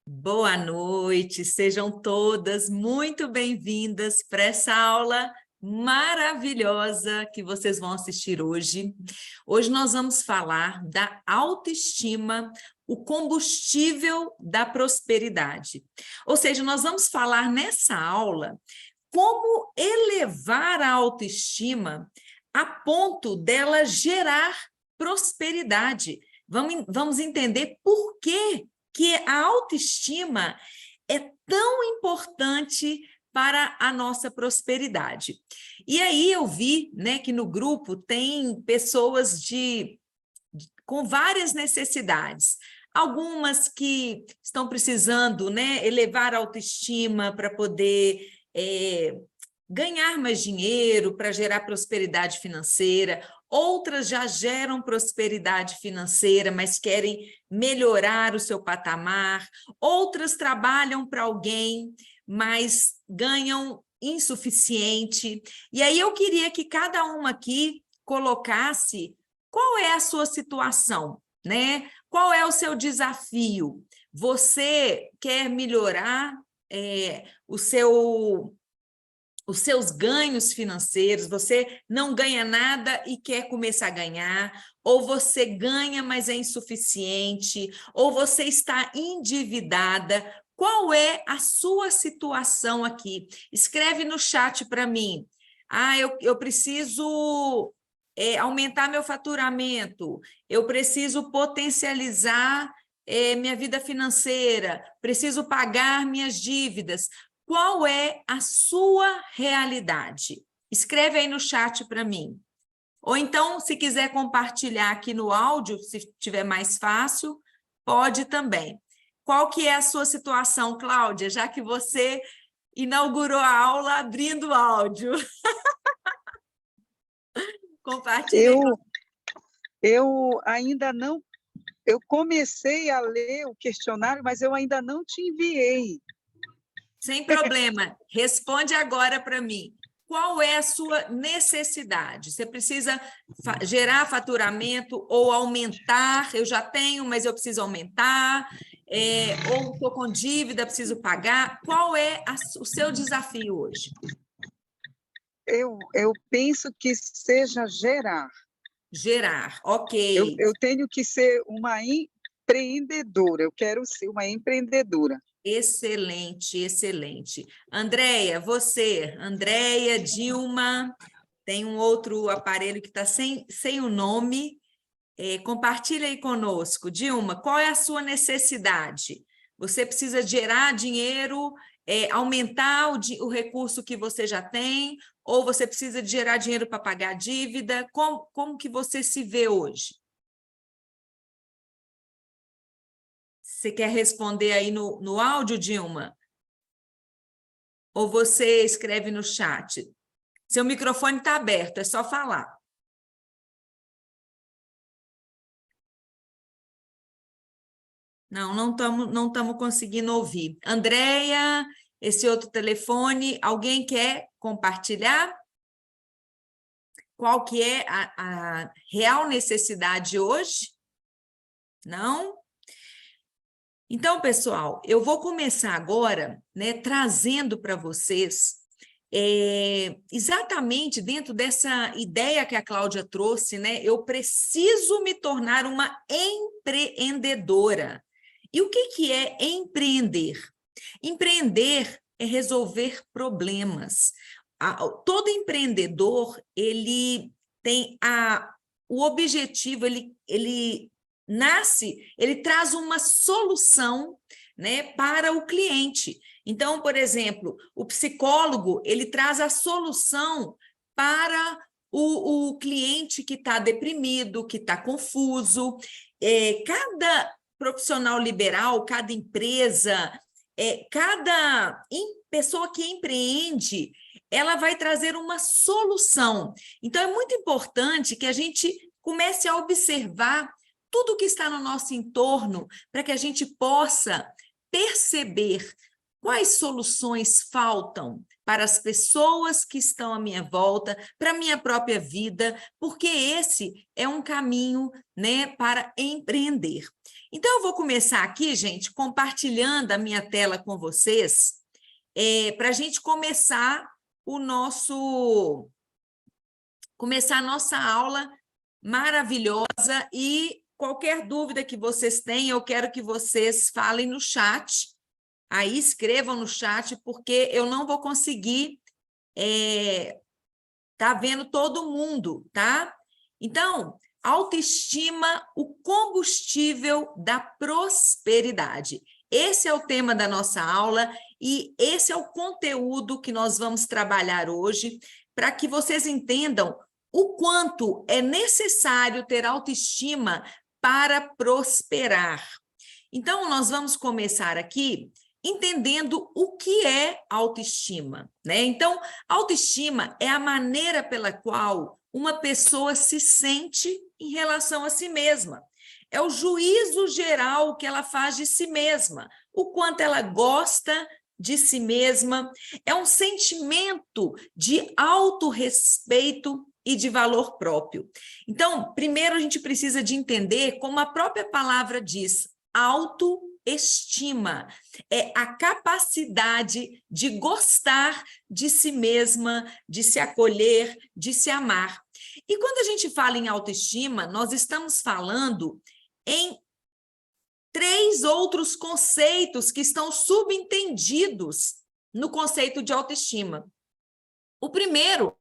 Boa noite, sejam todas muito bem-vindas para essa aula maravilhosa que vocês vão assistir hoje. Hoje nós vamos falar da autoestima, o combustível da prosperidade. Ou seja, nós vamos falar nessa aula como elevar a autoestima a ponto dela gerar prosperidade. Vamos entender por que a autoestima é tão importante para a nossa prosperidade. E aí eu vi, né, que no grupo tem pessoas com várias necessidades. Algumas que estão precisando, né, elevar a autoestima para poder ganhar mais dinheiro, para gerar prosperidade financeira. Outras já geram prosperidade financeira, mas querem melhorar o seu patamar. Outras trabalham para alguém, mas ganham insuficiente. E aí eu queria que cada uma aqui colocasse qual é a sua situação, né? Qual é o seu desafio? Você quer melhorar os seus ganhos financeiros, você não ganha nada e quer começar a ganhar, ou você ganha, mas é insuficiente, ou você está endividada. Qual é a sua situação aqui? Escreve no chat para mim. Eu preciso aumentar meu faturamento, eu preciso potencializar minha vida financeira, preciso pagar minhas dívidas. Qual é a sua realidade? Escreve aí no chat para mim. Ou então, se quiser compartilhar aqui no áudio, se tiver mais fácil, pode também. Qual que é a sua situação, Cláudia, já que você inaugurou a aula abrindo o áudio? Compartilhe aí. Eu ainda não... Eu comecei a ler o questionário, mas eu ainda não te enviei. Sem problema. Responde agora para mim. Qual é a sua necessidade? Você precisa gerar faturamento ou aumentar? Eu já tenho, mas eu preciso aumentar. Ou estou com dívida, preciso pagar. Qual é o seu desafio hoje? Eu penso que seja gerar. Gerar, ok. Eu tenho que ser uma empreendedora. Eu quero ser uma empreendedora. Excelente, excelente. Andréia, você, Andréia, Dilma, tem um outro aparelho que está sem o nome. Compartilha aí conosco. Dilma, qual é a sua necessidade? Você precisa gerar dinheiro, aumentar o recurso que você já tem, ou você precisa de gerar dinheiro para pagar a dívida? Como que você se vê hoje? Você quer responder aí no áudio, Dilma? Ou você escreve no chat? Seu microfone está aberto, é só falar. Não estamos conseguindo ouvir. Andréia, esse outro telefone, alguém quer compartilhar? Qual que é a real necessidade hoje? Não? Então, pessoal, eu vou começar agora, né, trazendo para vocês exatamente dentro dessa ideia que a Cláudia trouxe, né? Eu preciso me tornar uma empreendedora. E o que é empreender? Empreender é resolver problemas. Todo empreendedor, ele tem o objetivo, ele nasce, ele traz uma solução, né, para o cliente. Então, por exemplo, o psicólogo, ele traz a solução para o cliente que está deprimido, que está confuso. Cada profissional liberal, cada empresa, cada pessoa que empreende, ela vai trazer uma solução. Então, é muito importante que a gente comece a observar tudo que está no nosso entorno para que a gente possa perceber Quais soluções faltam para as pessoas que estão à minha volta, para a minha própria vida, porque esse é um caminho, né, para empreender. Então, eu vou começar aqui, gente, compartilhando a minha tela com vocês, para a gente começar a nossa aula maravilhosa. E qualquer dúvida que vocês tenham, eu quero que vocês falem no chat. Aí escrevam no chat, porque eu não vou conseguir tá vendo todo mundo, tá? Então, autoestima, o combustível da prosperidade. Esse é o tema da nossa aula e esse é o conteúdo que nós vamos trabalhar hoje, para que vocês entendam o quanto é necessário ter autoestima para prosperar. Então, nós vamos começar aqui entendendo o que é autoestima, né? Então, autoestima é a maneira pela qual uma pessoa se sente em relação a si mesma. É o juízo geral que ela faz de si mesma, o quanto ela gosta de si mesma, é um sentimento de autorrespeito e de valor próprio. Então, primeiro a gente precisa de entender, como a própria palavra diz, autoestima é a capacidade de gostar de si mesma, de se acolher, de se amar. E quando a gente fala em autoestima, nós estamos falando em 3 outros conceitos que estão subentendidos no conceito de autoestima. O primeiro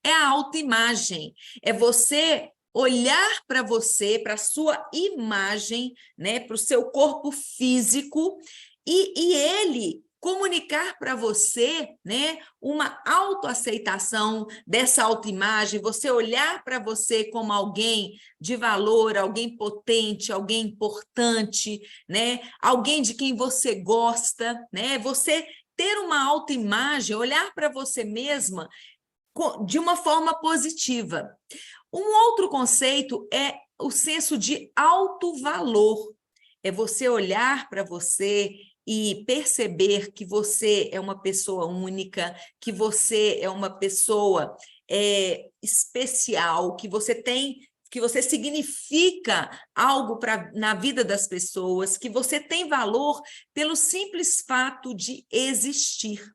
é a autoimagem, é você olhar para você, para a sua imagem, né, para o seu corpo físico, e ele comunicar para você, né, uma autoaceitação dessa autoimagem, você olhar para você como alguém de valor, alguém potente, alguém importante, né, alguém de quem você gosta, né, você ter uma autoimagem, olhar para você mesma de uma forma positiva. Um outro conceito é o senso de autovalor. É você olhar para você e perceber que você é uma pessoa única, que você é uma pessoa especial, que você significa algo na vida das pessoas, que você tem valor pelo simples fato de existir.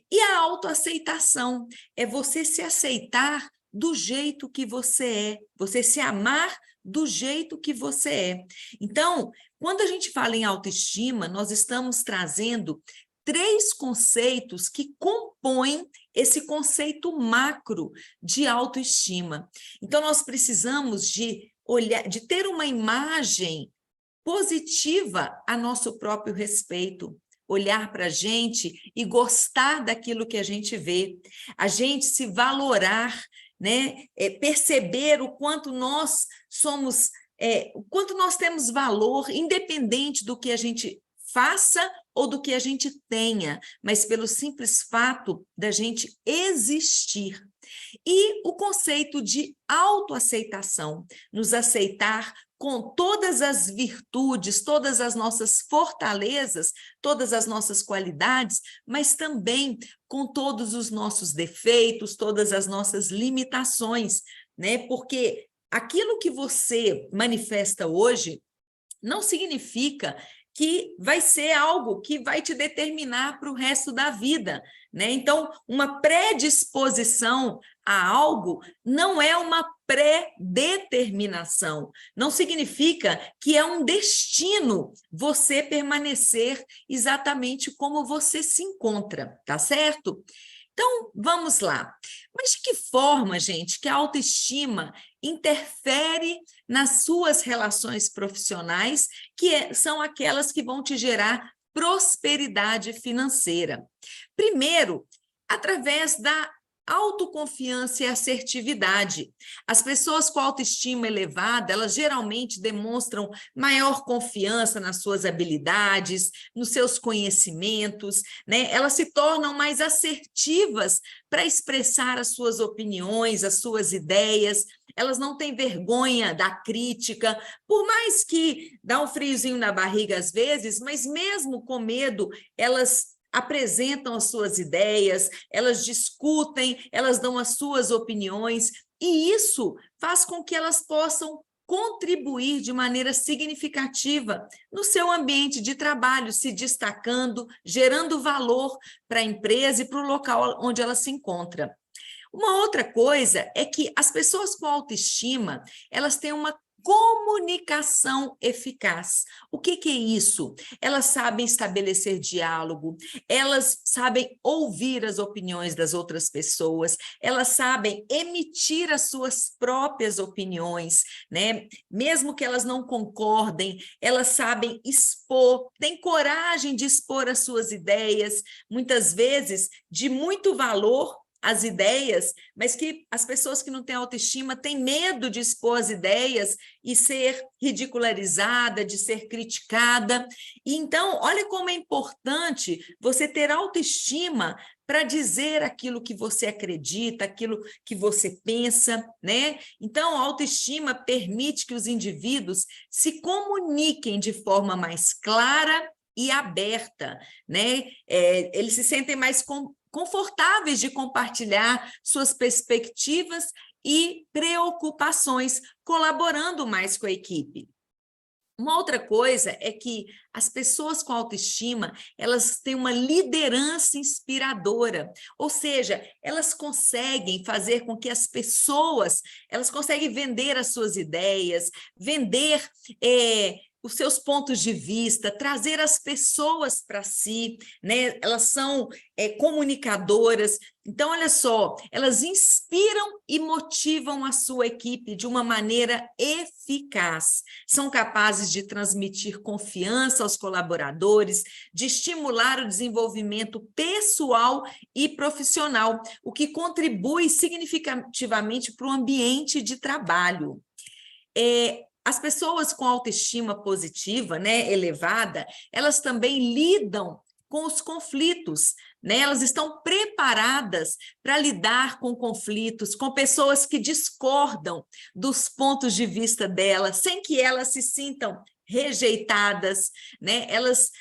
E a autoaceitação é você se aceitar do jeito que você é, você se amar do jeito que você é. Então, quando a gente fala em autoestima, nós estamos trazendo 3 conceitos que compõem esse conceito macro de autoestima. Então, nós precisamos de ter uma imagem positiva a nosso próprio respeito, olhar para a gente e gostar daquilo que a gente vê, a gente se valorar, né? Perceber o quanto nós somos, o quanto nós temos valor, independente do que a gente faça ou do que a gente tenha, mas pelo simples fato da gente existir. E o conceito de autoaceitação, nos aceitar com todas as virtudes, todas as nossas fortalezas, todas as nossas qualidades, mas também com todos os nossos defeitos, todas as nossas limitações, né? Porque aquilo que você manifesta hoje não significa que vai ser algo que vai te determinar para o resto da vida, né? Então, uma predisposição a algo não é uma pré-determinação, não significa que é um destino você permanecer exatamente como você se encontra, tá certo? Então, vamos lá. Mas de que forma, gente, que a autoestima interfere nas suas relações profissionais, que são aquelas que vão te gerar prosperidade financeira? Primeiro, através da autoconfiança e assertividade. As pessoas com autoestima elevada, elas geralmente demonstram maior confiança nas suas habilidades, nos seus conhecimentos, né? Elas se tornam mais assertivas para expressar as suas opiniões, as suas ideias. Elas não têm vergonha da crítica, por mais que dá um friozinho na barriga às vezes, mas mesmo com medo, elas apresentam as suas ideias, elas discutem, elas dão as suas opiniões, e isso faz com que elas possam contribuir de maneira significativa no seu ambiente de trabalho, se destacando, gerando valor para a empresa e para o local onde ela se encontra. Uma outra coisa é que as pessoas com autoestima, elas têm uma comunicação eficaz. O que é isso? Elas sabem estabelecer diálogo, elas sabem ouvir as opiniões das outras pessoas, elas sabem emitir as suas próprias opiniões, né? Mesmo que elas não concordem, elas sabem expor, têm coragem de expor as suas ideias, muitas vezes de muito valor, as ideias, mas que as pessoas que não têm autoestima têm medo de expor as ideias e ser ridicularizada, de ser criticada. E então, olha como é importante você ter autoestima para dizer aquilo que você acredita, aquilo que você pensa, né? Então, a autoestima permite que os indivíduos se comuniquem de forma mais clara e aberta, né? Eles se sentem mais confortáveis de compartilhar suas perspectivas e preocupações, colaborando mais com a equipe. Uma outra coisa é que as pessoas com autoestima, elas têm uma liderança inspiradora, ou seja, elas conseguem fazer com que as pessoas, elas conseguem vender as suas ideias, vender os seus pontos de vista, trazer as pessoas para si, né? Elas são comunicadoras. Então, olha só, elas inspiram e motivam a sua equipe de uma maneira eficaz. São capazes de transmitir confiança aos colaboradores, de estimular o desenvolvimento pessoal e profissional, o que contribui significativamente para o ambiente de trabalho. As pessoas com autoestima positiva, né, elevada, elas também lidam com os conflitos, né? Elas estão preparadas para lidar com conflitos, com pessoas que discordam dos pontos de vista delas, sem que elas se sintam rejeitadas, né? Elas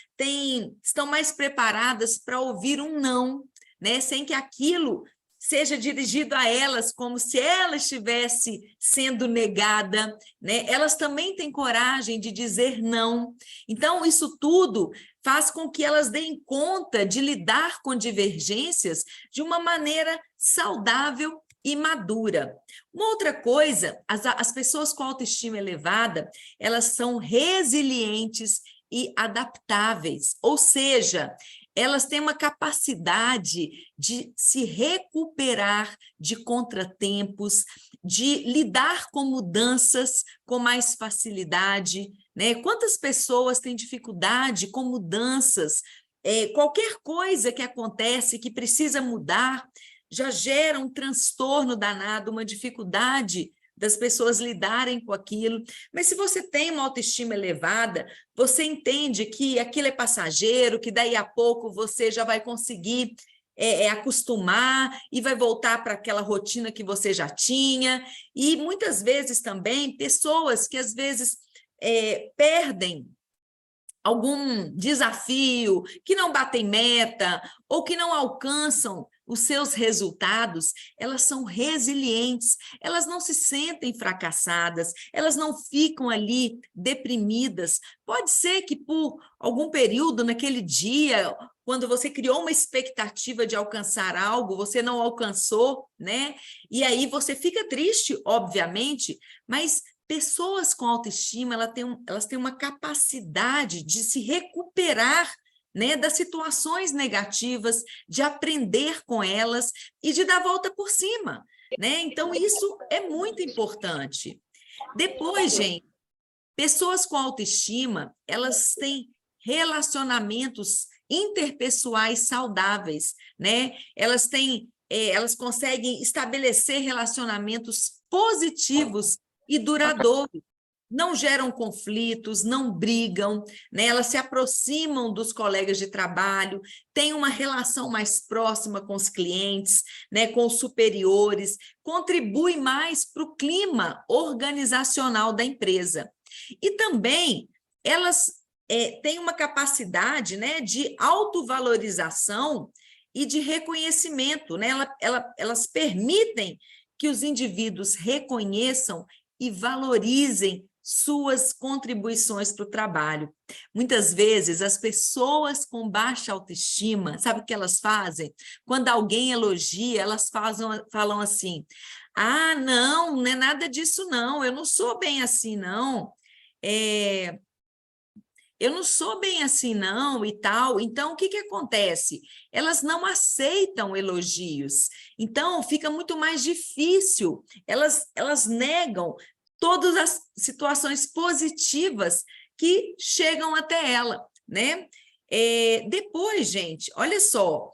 estão mais preparadas para ouvir um não, né? Sem que aquilo seja dirigido a elas como se ela estivesse sendo negada, né? Elas também têm coragem de dizer não. Então, isso tudo faz com que elas deem conta de lidar com divergências de uma maneira saudável e madura. Uma outra coisa, as pessoas com autoestima elevada, elas são resilientes e adaptáveis, ou seja, elas têm uma capacidade de se recuperar de contratempos, de lidar com mudanças com mais facilidade, né? Quantas pessoas têm dificuldade com mudanças? Qualquer coisa que acontece que precisa mudar já gera um transtorno danado, uma dificuldade das pessoas lidarem com aquilo. Mas se você tem uma autoestima elevada, você entende que aquilo é passageiro, que daí a pouco você já vai conseguir acostumar e vai voltar para aquela rotina que você já tinha. E muitas vezes também pessoas que às vezes perdem algum desafio, que não batem meta ou que não alcançam os seus resultados, elas são resilientes, elas não se sentem fracassadas, elas não ficam ali deprimidas. Pode ser que por algum período naquele dia, quando você criou uma expectativa de alcançar algo, você não alcançou, né? E aí você fica triste, obviamente, mas pessoas com autoestima, elas têm uma capacidade de se recuperar, né, das situações negativas, de aprender com elas e de dar a volta por cima, né? Então, isso é muito importante. Depois, gente, pessoas com autoestima, elas têm relacionamentos interpessoais saudáveis, né? Elas conseguem estabelecer relacionamentos positivos e duradouros, não geram conflitos, não brigam, né? Elas se aproximam dos colegas de trabalho, têm uma relação mais próxima com os clientes, né? Com os superiores, contribui mais para o clima organizacional da empresa. E também elas têm uma capacidade, né, de autovalorização e de reconhecimento, né? Elas permitem que os indivíduos reconheçam e valorizem suas contribuições para o trabalho. Muitas vezes, as pessoas com baixa autoestima, sabe o que elas fazem? Quando alguém elogia, elas falam assim, ah, não é nada disso não, eu não sou bem assim não, eu não sou bem assim não e tal. Então, o que acontece? Elas não aceitam elogios, então fica muito mais difícil, elas negam todas as situações positivas que chegam até ela, né? Depois, gente, olha só,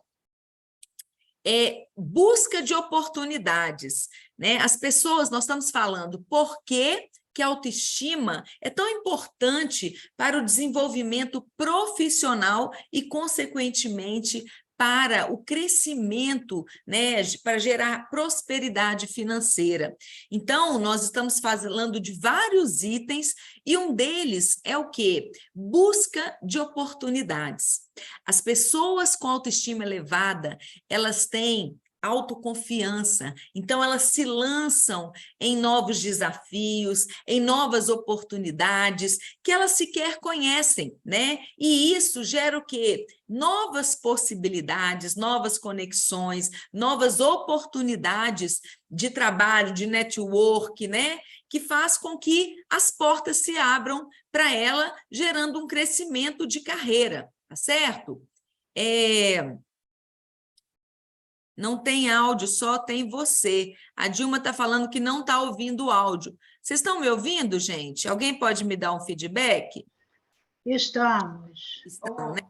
busca de oportunidades, né? As pessoas, nós estamos falando por que a autoestima é tão importante para o desenvolvimento profissional e, consequentemente, para o crescimento, né, para gerar prosperidade financeira. Então, nós estamos falando de vários itens e um deles é o quê? Busca de oportunidades. As pessoas com autoestima elevada, elas têm autoconfiança, então elas se lançam em novos desafios, em novas oportunidades que elas sequer conhecem, né? E isso gera o quê? Novas possibilidades, novas conexões, novas oportunidades de trabalho, de network, né? Que faz com que as portas se abram para ela, gerando um crescimento de carreira, tá certo? Não tem áudio, só tem você. A Dilma está falando que não está ouvindo o áudio. Vocês estão me ouvindo, gente? Alguém pode me dar um feedback? Estamos. Estão, né?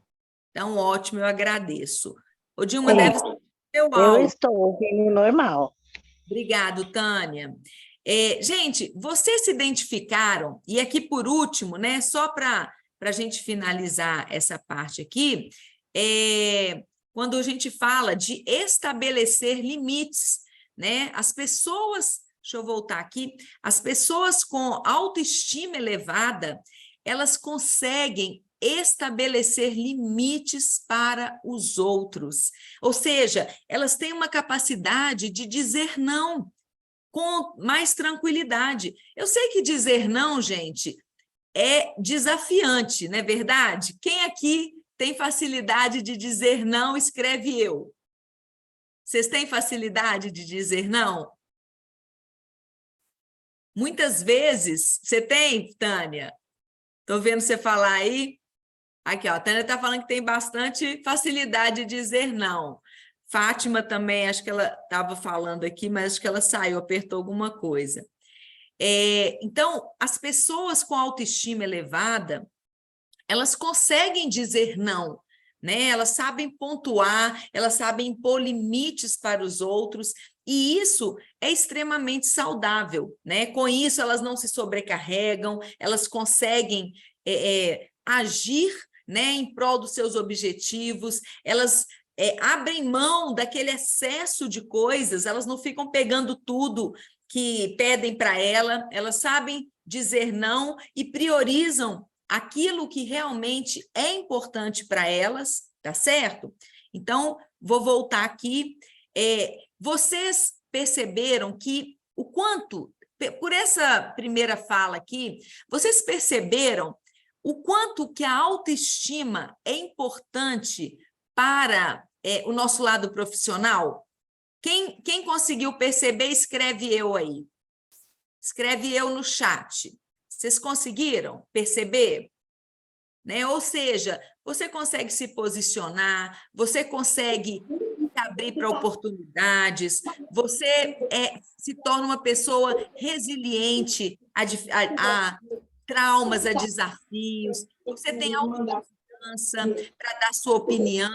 Então, ótimo, eu agradeço. Ô, Dilma, deve ser seu Eu áudio. estou ouvindo normal. Obrigado, Tânia. Gente, vocês se identificaram, e aqui por último, né, só para a gente finalizar essa parte aqui, quando a gente fala de estabelecer limites, né, as pessoas, deixa eu voltar aqui, as pessoas com autoestima elevada, elas conseguem estabelecer limites para os outros, ou seja, elas têm uma capacidade de dizer não com mais tranquilidade. Eu sei que dizer não, gente, é desafiante, não é verdade? Quem aqui tem facilidade de dizer não, escreve eu. Vocês têm facilidade de dizer não? Muitas vezes, você tem, Tânia? Estou vendo você falar aí. Aqui, ó, a Tânia está falando que tem bastante facilidade de dizer não. Fátima também, acho que ela estava falando aqui, mas acho que ela saiu, apertou alguma coisa. Então, as pessoas com autoestima elevada, elas conseguem dizer não, né? Elas sabem pontuar, elas sabem impor limites para os outros, e isso é extremamente saudável, né? Com isso, elas não se sobrecarregam, elas conseguem agir, né, em prol dos seus objetivos, elas abrem mão daquele excesso de coisas, elas não ficam pegando tudo que pedem para elas sabem dizer não e priorizam aquilo que realmente é importante para elas, tá certo? Então, vou voltar aqui. Vocês perceberam que o quanto, por essa primeira fala aqui, vocês perceberam o quanto que a autoestima é importante para o nosso lado profissional? Quem conseguiu perceber, escreve eu aí. Escreve eu no chat. Vocês conseguiram perceber? Né? Ou seja, você consegue se posicionar, você consegue abrir para oportunidades, você se torna uma pessoa resiliente a traumas, a desafios, você tem autoconfiança para dar sua opinião,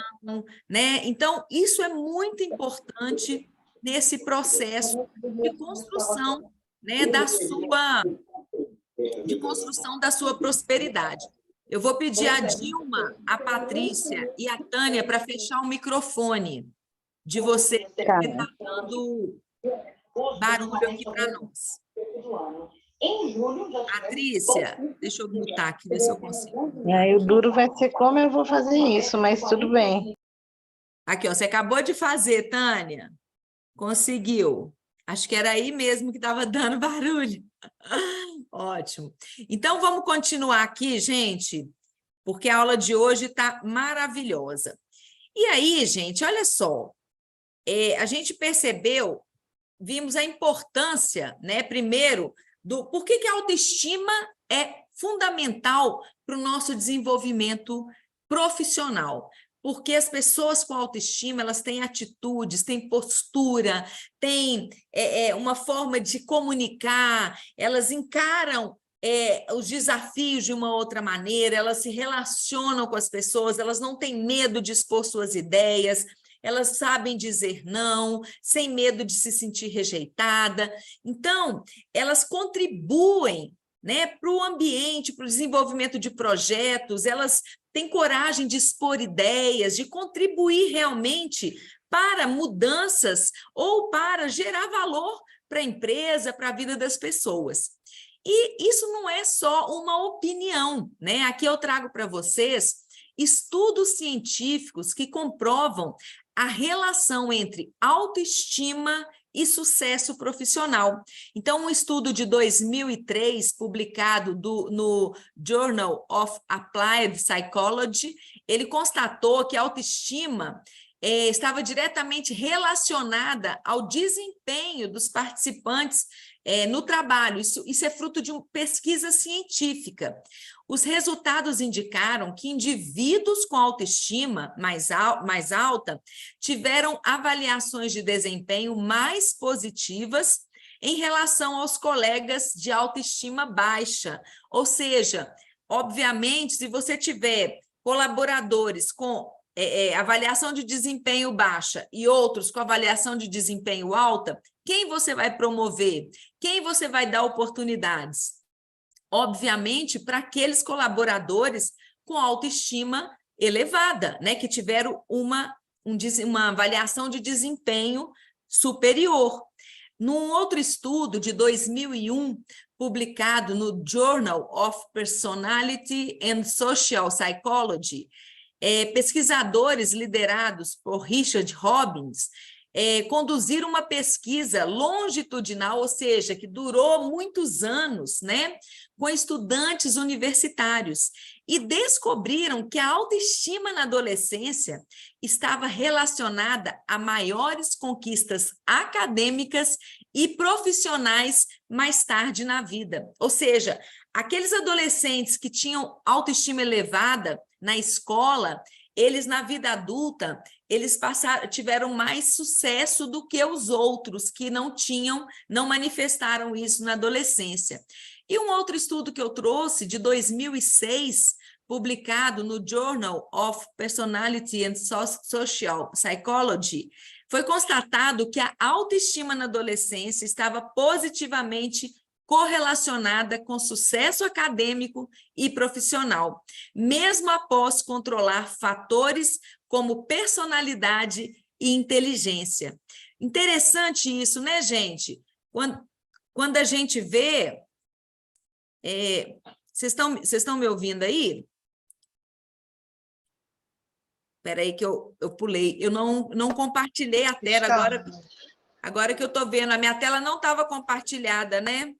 né? Então, isso é muito importante nesse processo de construção, né, de construção da sua prosperidade. Eu vou pedir a Dilma, a Patrícia e a Tânia para fechar o microfone de você que está dando barulho aqui para nós. Patrícia, deixa eu mutar aqui, ver se eu consigo. E aí o duro vai ser como eu vou fazer isso, mas tudo bem. Aqui, ó, você acabou de fazer, Tânia. Conseguiu. Acho que era aí mesmo que estava dando barulho. Ótimo. Então, vamos continuar aqui, gente, porque a aula de hoje está maravilhosa. E aí, gente, olha só, a gente percebeu, vimos a importância, né, primeiro, do por que a autoestima é fundamental para o nosso desenvolvimento profissional. Porque as pessoas com autoestima, elas têm atitudes, têm postura, têm uma forma de comunicar, elas encaram os desafios de uma outra maneira, elas se relacionam com as pessoas, elas não têm medo de expor suas ideias, elas sabem dizer não, sem medo de se sentir rejeitada. Então, elas contribuem, né, para o ambiente, para o desenvolvimento de projetos, elas têm coragem de expor ideias, de contribuir realmente para mudanças ou para gerar valor para a empresa, para a vida das pessoas. E isso não é só uma opinião, né? Aqui eu trago para vocês estudos científicos que comprovam a relação entre autoestima e sucesso profissional. Então, um estudo de 2003, publicado no Journal of Applied Psychology, ele constatou que a autoestima estava diretamente relacionada ao desempenho dos participantes no trabalho. Isso é fruto de uma pesquisa científica. Os resultados indicaram que indivíduos com autoestima mais alta tiveram avaliações de desempenho mais positivas em relação aos colegas de autoestima baixa. Ou seja, obviamente, se você tiver colaboradores com avaliação de desempenho baixa e outros com avaliação de desempenho alta, quem você vai promover? Quem você vai dar oportunidades? Obviamente, para aqueles colaboradores com autoestima elevada, né, que tiveram uma avaliação de desempenho superior. Num outro estudo de 2001, publicado no Journal of Personality and Social Psychology, pesquisadores liderados por Richard Robbins conduziram uma pesquisa longitudinal, ou seja, que durou muitos anos, né, com estudantes universitários, e descobriram que a autoestima na adolescência estava relacionada a maiores conquistas acadêmicas e profissionais mais tarde na vida. Ou seja, aqueles adolescentes que tinham autoestima elevada na escola, eles na vida adulta, eles tiveram mais sucesso do que os outros que não manifestaram isso na adolescência. E um outro estudo que eu trouxe, de 2006, publicado no Journal of Personality and Social Psychology, foi constatado que a autoestima na adolescência estava positivamente correlacionada com sucesso acadêmico e profissional, mesmo após controlar fatores como personalidade e inteligência. Interessante isso, né, gente? Quando a gente vê... Vocês estão me ouvindo aí? Espera aí que eu pulei. Eu não compartilhei a tela. Agora que eu estou vendo, a minha tela não estava compartilhada, né?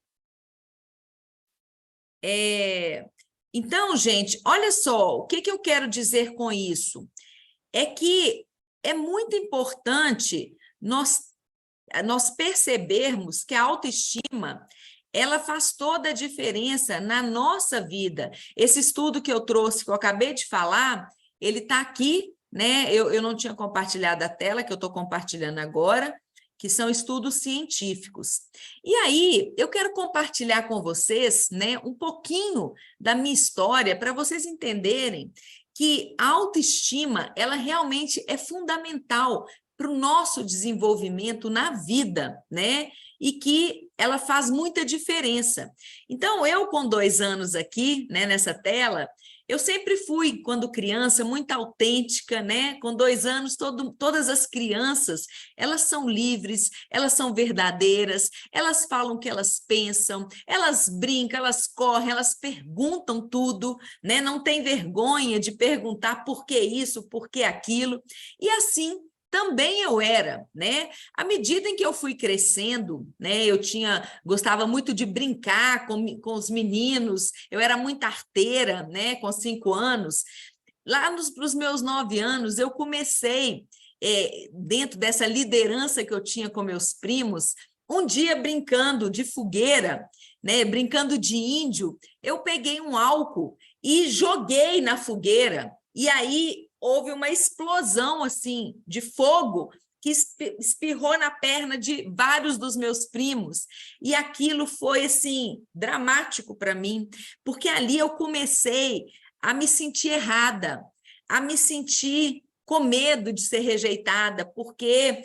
Então, gente, olha só, o que eu quero dizer com isso? É que é muito importante nós percebermos que a autoestima, ela faz toda a diferença na nossa vida. Esse estudo que eu trouxe, que eu acabei de falar, ele está aqui, né? Eu não tinha compartilhado a tela, que eu estou compartilhando agora, que são estudos científicos. E aí, eu quero compartilhar com vocês, né, um pouquinho da minha história, para vocês entenderem que a autoestima, ela realmente é fundamental para o nosso desenvolvimento na vida, né? e que ela faz muita diferença. Então, eu com 2 anos aqui, né, nessa tela, eu sempre fui, quando criança, muito autêntica, né? Com 2 anos, todas as crianças, elas são livres, elas são verdadeiras, elas falam o que elas pensam, elas brincam, elas correm, elas perguntam tudo, né? Não tem vergonha de perguntar por que isso, por que aquilo. E assim também eu era, né? À medida em que eu fui crescendo, né? Gostava muito de brincar com os meninos, eu era muito arteira, né? Com 5 anos. Lá para os meus 9 anos, eu comecei, dentro dessa liderança que eu tinha com meus primos, um dia brincando de fogueira, né? Brincando de índio, eu peguei um álcool e joguei na fogueira, e aí houve uma explosão assim de fogo que espirrou na perna de vários dos meus primos, e aquilo foi assim dramático para mim, porque ali eu comecei a me sentir errada, a me sentir com medo de ser rejeitada, porque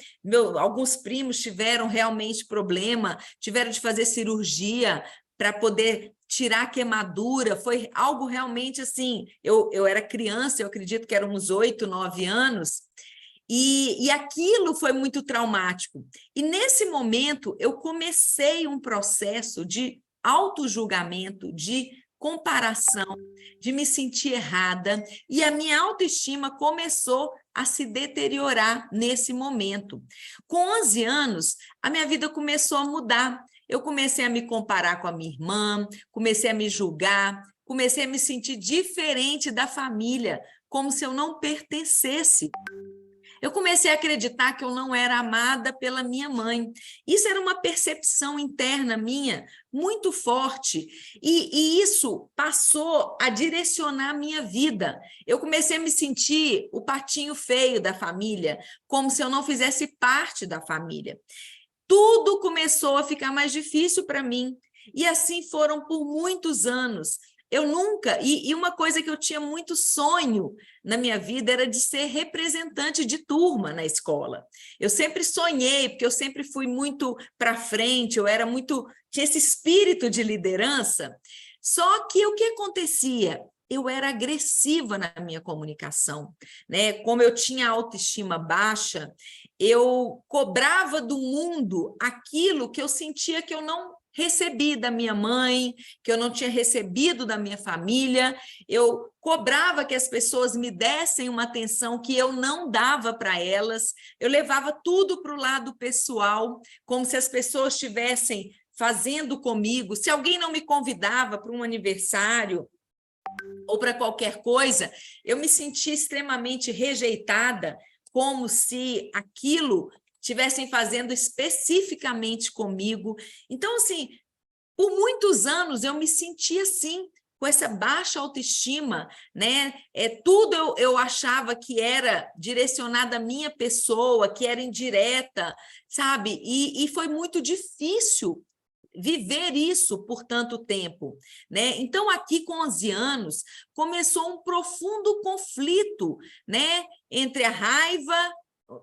alguns primos tiveram realmente problema, tiveram de fazer cirurgia para poder tirar a queimadura, foi algo realmente assim, eu era criança, eu acredito que eram uns 8, 9 anos, e aquilo foi muito traumático. E nesse momento eu comecei um processo de autojulgamento, de comparação, de me sentir errada, e a minha autoestima começou a se deteriorar nesse momento. Com 11 anos, a minha vida começou a mudar. Eu comecei a me comparar com a minha irmã, comecei a me julgar, comecei a me sentir diferente da família, como se eu não pertencesse. Eu comecei a acreditar que eu não era amada pela minha mãe. Isso era uma percepção interna minha muito forte, e isso passou a direcionar a minha vida. Eu comecei a me sentir o patinho feio da família, como se eu não fizesse parte da família. Tudo começou a ficar mais difícil para mim, e assim foram por muitos anos. Eu nunca, e uma coisa que eu tinha muito sonho na minha vida era de ser representante de turma na escola. Eu sempre sonhei, porque eu sempre fui muito para frente, tinha esse espírito de liderança. Só que o que acontecia? Eu era agressiva na minha comunicação, né? Como eu tinha autoestima baixa, eu cobrava do mundo aquilo que eu sentia que eu não recebi da minha mãe, que eu não tinha recebido da minha família. Eu cobrava que as pessoas me dessem uma atenção que eu não dava para elas. Eu levava tudo para o lado pessoal, como se as pessoas estivessem fazendo comigo. Se alguém não me convidava para um aniversário ou para qualquer coisa, eu me sentia extremamente rejeitada, como se aquilo estivessem fazendo especificamente comigo. Então, assim, por muitos anos eu me senti assim, com essa baixa autoestima, né? Tudo eu achava que era direcionado à minha pessoa, que era indireta, sabe? E foi muito difícil viver isso por tanto tempo, né? Então, aqui com 11 anos, começou um profundo conflito, né? Entre a raiva,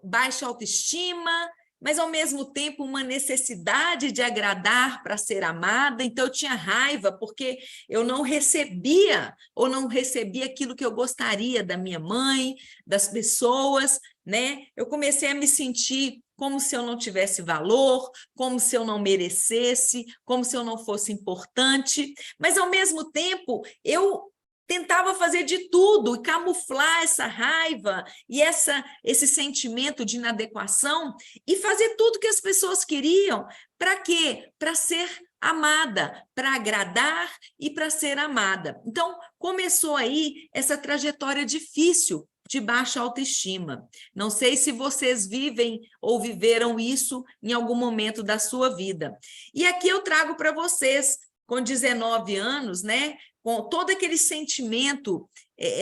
baixa autoestima, mas, ao mesmo tempo, uma necessidade de agradar para ser amada. Então, eu tinha raiva porque eu não recebia, ou não recebia aquilo que eu gostaria da minha mãe, das pessoas, né? Eu comecei a me sentir como se eu não tivesse valor, como se eu não merecesse, como se eu não fosse importante, mas, ao mesmo tempo, eu tentava fazer de tudo e camuflar essa raiva e esse sentimento de inadequação e fazer tudo que as pessoas queriam. Para quê? Para ser amada, para agradar e para ser amada. Então, começou aí essa trajetória difícil de baixa autoestima. Não sei se vocês vivem ou viveram isso em algum momento da sua vida. E aqui eu trago para vocês, com 19 anos, né, com todo aquele sentimento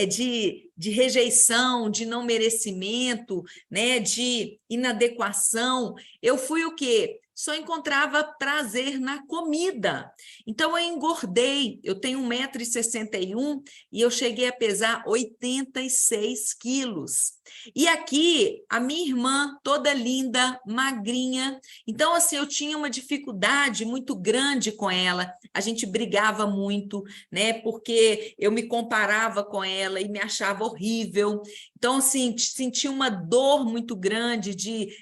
de rejeição, de não merecimento, né, de inadequação, eu fui o quê? só encontrava prazer na comida. Então, eu engordei, eu tenho 1,61 m e eu cheguei a pesar 86 quilos. E aqui, a minha irmã, toda linda, magrinha. Então, assim, eu tinha uma dificuldade muito grande com ela. A gente brigava muito, né? Porque eu me comparava com ela e me achava horrível. Então, assim, senti uma dor muito grande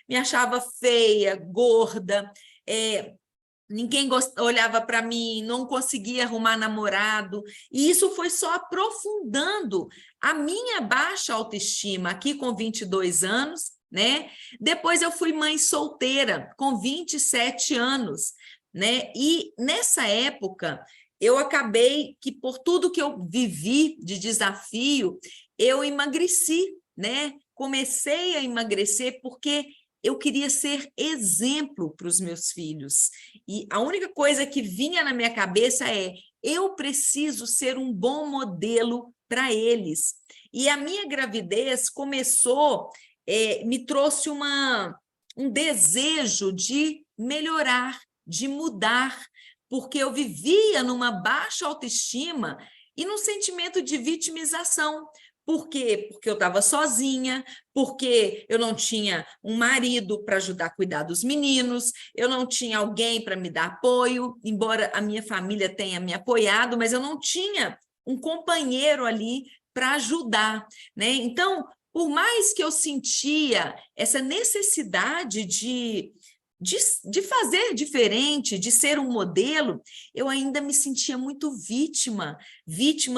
me achava feia, gorda, ninguém olhava para mim, não conseguia arrumar namorado, e isso foi só aprofundando a minha baixa autoestima aqui com 22 anos, né? Depois eu fui mãe solteira com 27 anos, né? E nessa época eu acabei que por tudo que eu vivi de desafio, eu emagreci, né? Comecei a emagrecer porque eu queria ser exemplo para os meus filhos. E a única coisa que vinha na minha cabeça eu preciso ser um bom modelo para eles. E a minha gravidez começou, me trouxe um desejo de melhorar, de mudar, porque eu vivia numa baixa autoestima e num sentimento de vitimização. Por quê? Porque eu estava sozinha, porque eu não tinha um marido para ajudar a cuidar dos meninos, eu não tinha alguém para me dar apoio, embora a minha família tenha me apoiado, mas eu não tinha um companheiro ali para ajudar, né? Então, por mais que eu sentia essa necessidade de fazer diferente, de ser um modelo, eu ainda me sentia muito vítima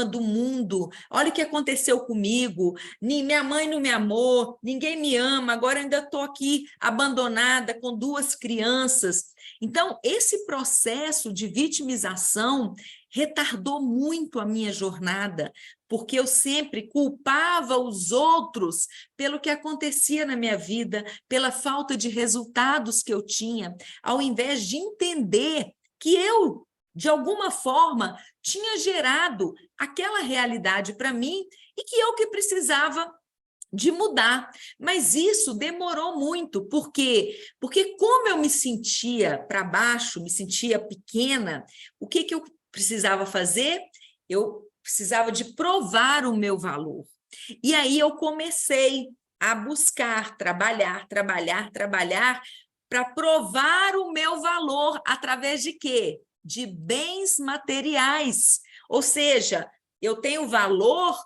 do mundo. Olha o que aconteceu comigo, minha mãe não me amou, ninguém me ama, agora ainda estou aqui abandonada com 2 crianças. Então, esse processo de vitimização retardou muito a minha jornada, porque eu sempre culpava os outros pelo que acontecia na minha vida, pela falta de resultados que eu tinha, ao invés de entender que eu, de alguma forma, tinha gerado aquela realidade para mim e que eu que precisava de mudar. Mas isso demorou muito, por quê? Porque como eu me sentia para baixo, me sentia pequena, o que eu precisava fazer? Eu precisava de provar o meu valor. E aí eu comecei a buscar, trabalhar para provar o meu valor através de quê? De bens materiais. Ou seja, eu tenho valor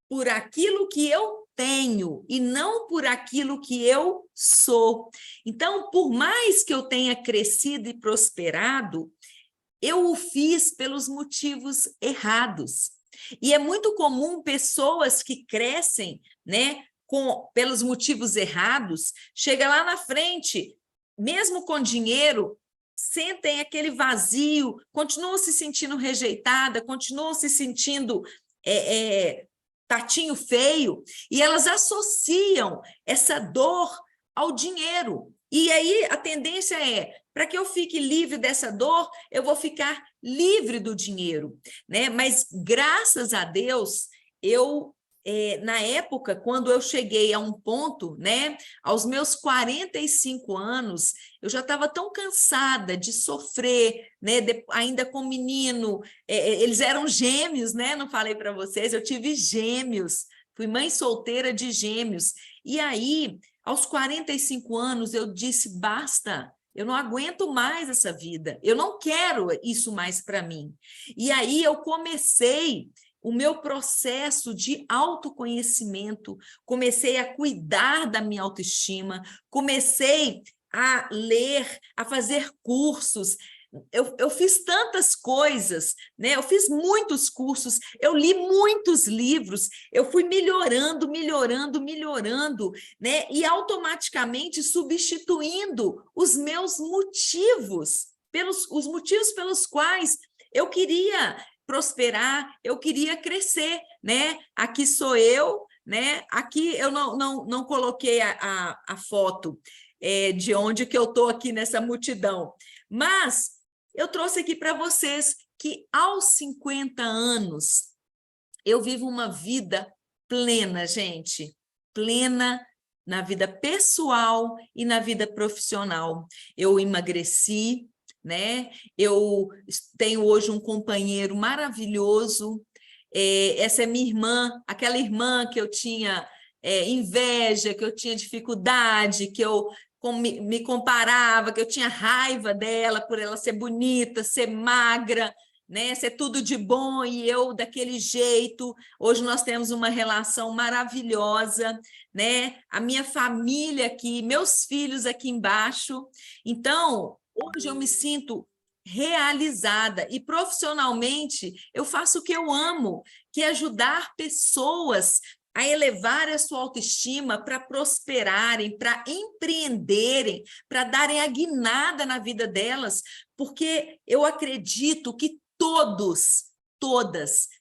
por aquilo que eu tenho e não por aquilo que eu sou. Então, por mais que eu tenha crescido e prosperado, eu o fiz pelos motivos errados. E é muito comum pessoas que crescem, né, pelos motivos errados, chega lá na frente, mesmo com dinheiro, sentem aquele vazio, continuam se sentindo rejeitada, continuam se sentindo patinho feio, e elas associam essa dor ao dinheiro. E aí a tendência para que eu fique livre dessa dor, eu vou ficar livre do dinheiro, né? Mas graças a Deus, na época, quando eu cheguei a um ponto, né, aos meus 45 anos, eu já estava tão cansada de sofrer, né, ainda com menino, eles eram gêmeos, né? Não falei para vocês, eu tive gêmeos, fui mãe solteira de gêmeos. E aí, aos 45 anos, eu disse, basta, eu não aguento mais essa vida, eu não quero isso mais para mim. E aí eu comecei o meu processo de autoconhecimento, comecei a cuidar da minha autoestima, comecei a ler, a fazer cursos. Eu fiz tantas coisas, né? Eu fiz muitos cursos, eu li muitos livros, eu fui melhorando, né? E automaticamente substituindo os meus motivos, os motivos pelos quais eu queria prosperar, eu queria crescer, né? Aqui sou eu, né? Aqui eu não coloquei a foto de onde que eu estou aqui nessa multidão, mas eu trouxe aqui para vocês que aos 50 anos eu vivo uma vida plena, gente, plena na vida pessoal e na vida profissional. Eu emagreci, né? Eu tenho hoje um companheiro maravilhoso. Essa é minha irmã, aquela irmã que eu tinha inveja, que eu tinha dificuldade, que eu me comparava, que eu tinha raiva dela por ela ser bonita, ser magra, né, ser tudo de bom, e eu daquele jeito. Hoje nós temos uma relação maravilhosa, né? A minha família aqui, meus filhos aqui embaixo. Então, hoje eu me sinto realizada e profissionalmente eu faço o que eu amo, que é ajudar pessoas a elevar a sua autoestima, para prosperarem, para empreenderem, para darem a guinada na vida delas, porque eu acredito que todas,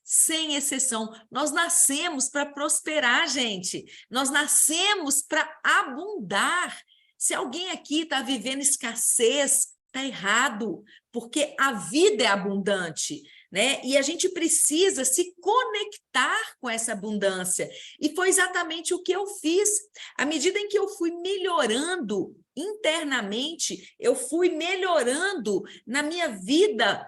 sem exceção, nós nascemos para prosperar, gente. Nós nascemos para abundar. Se alguém aqui está vivendo escassez, está errado, porque a vida é abundante, né? E a gente precisa se conectar com essa abundância. E foi exatamente o que eu fiz. À medida em que eu fui melhorando internamente, eu fui melhorando na minha vida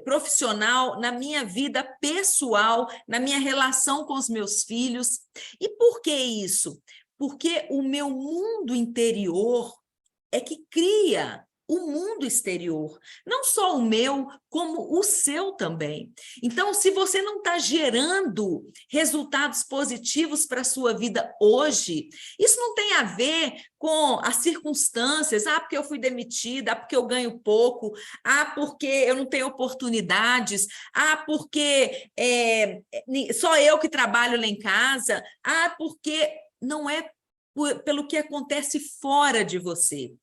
profissional, na minha vida pessoal, na minha relação com os meus filhos. E por que isso? Porque o meu mundo interior é que cria o mundo exterior, não só o meu, como o seu também. Então, se você não está gerando resultados positivos para a sua vida hoje, isso não tem a ver com as circunstâncias, porque eu fui demitida, porque eu ganho pouco, porque eu não tenho oportunidades, porque só eu que trabalho lá em casa, porque não é pelo que acontece fora de você,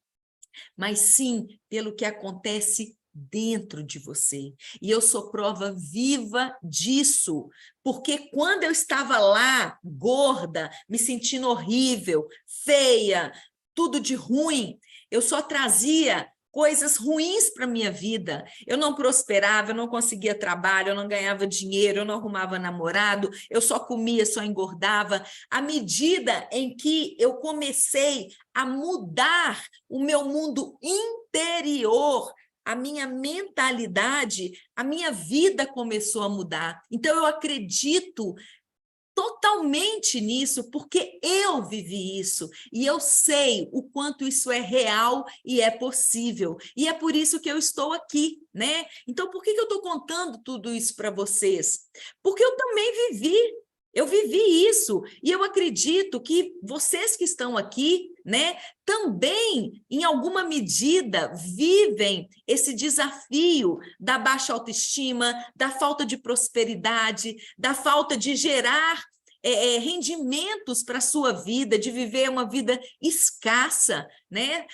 mas sim pelo que acontece dentro de você. E eu sou prova viva disso, porque quando eu estava lá, gorda, me sentindo horrível, feia, tudo de ruim, eu só trazia coisas ruins para a minha vida. Eu não prosperava, eu não conseguia trabalho, eu não ganhava dinheiro, eu não arrumava namorado, eu só comia, só engordava. À medida em que eu comecei a mudar o meu mundo interior, a minha mentalidade, a minha vida começou a mudar. Então, eu acredito totalmente nisso, porque eu vivi isso, e eu sei o quanto isso é real e é possível, e é por isso que eu estou aqui, né? Então, por que eu estou contando tudo isso para vocês? Porque eu também eu vivi isso, e eu acredito que vocês que estão aqui, né, também, em alguma medida, vivem esse desafio da baixa autoestima, da falta de prosperidade, da falta de gerar rendimentos para a sua vida, de viver uma vida escassa, né?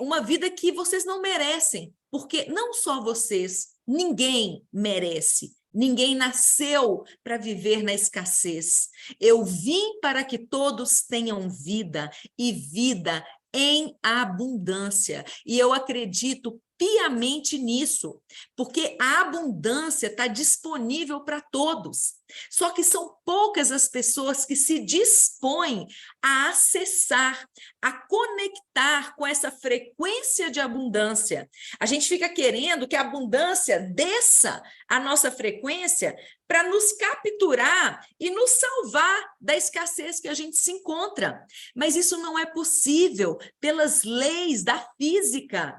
Uma vida que vocês não merecem, porque não só vocês, ninguém merece. Ninguém nasceu para viver na escassez. Eu vim para que todos tenham vida, e vida em abundância. E eu acredito piamente nisso, porque a abundância está disponível para todos. Só que são poucas as pessoas que se dispõem a acessar, a conectar com essa frequência de abundância. A gente fica querendo que a abundância desça a nossa frequência para nos capturar e nos salvar da escassez que a gente se encontra. Mas isso não é possível pelas leis da física.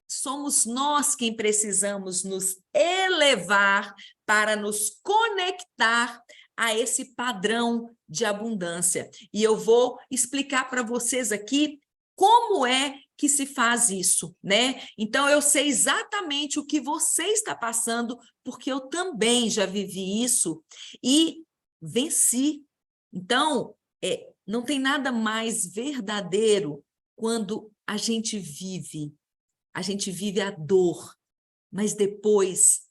Somos nós quem precisamos nos elevar para nos conectar a esse padrão de abundância. E eu vou explicar para vocês aqui como é que se faz isso, né? Então, eu sei exatamente o que você está passando, porque eu também já vivi isso e venci. Então, não tem nada mais verdadeiro quando a gente vive a dor, mas depois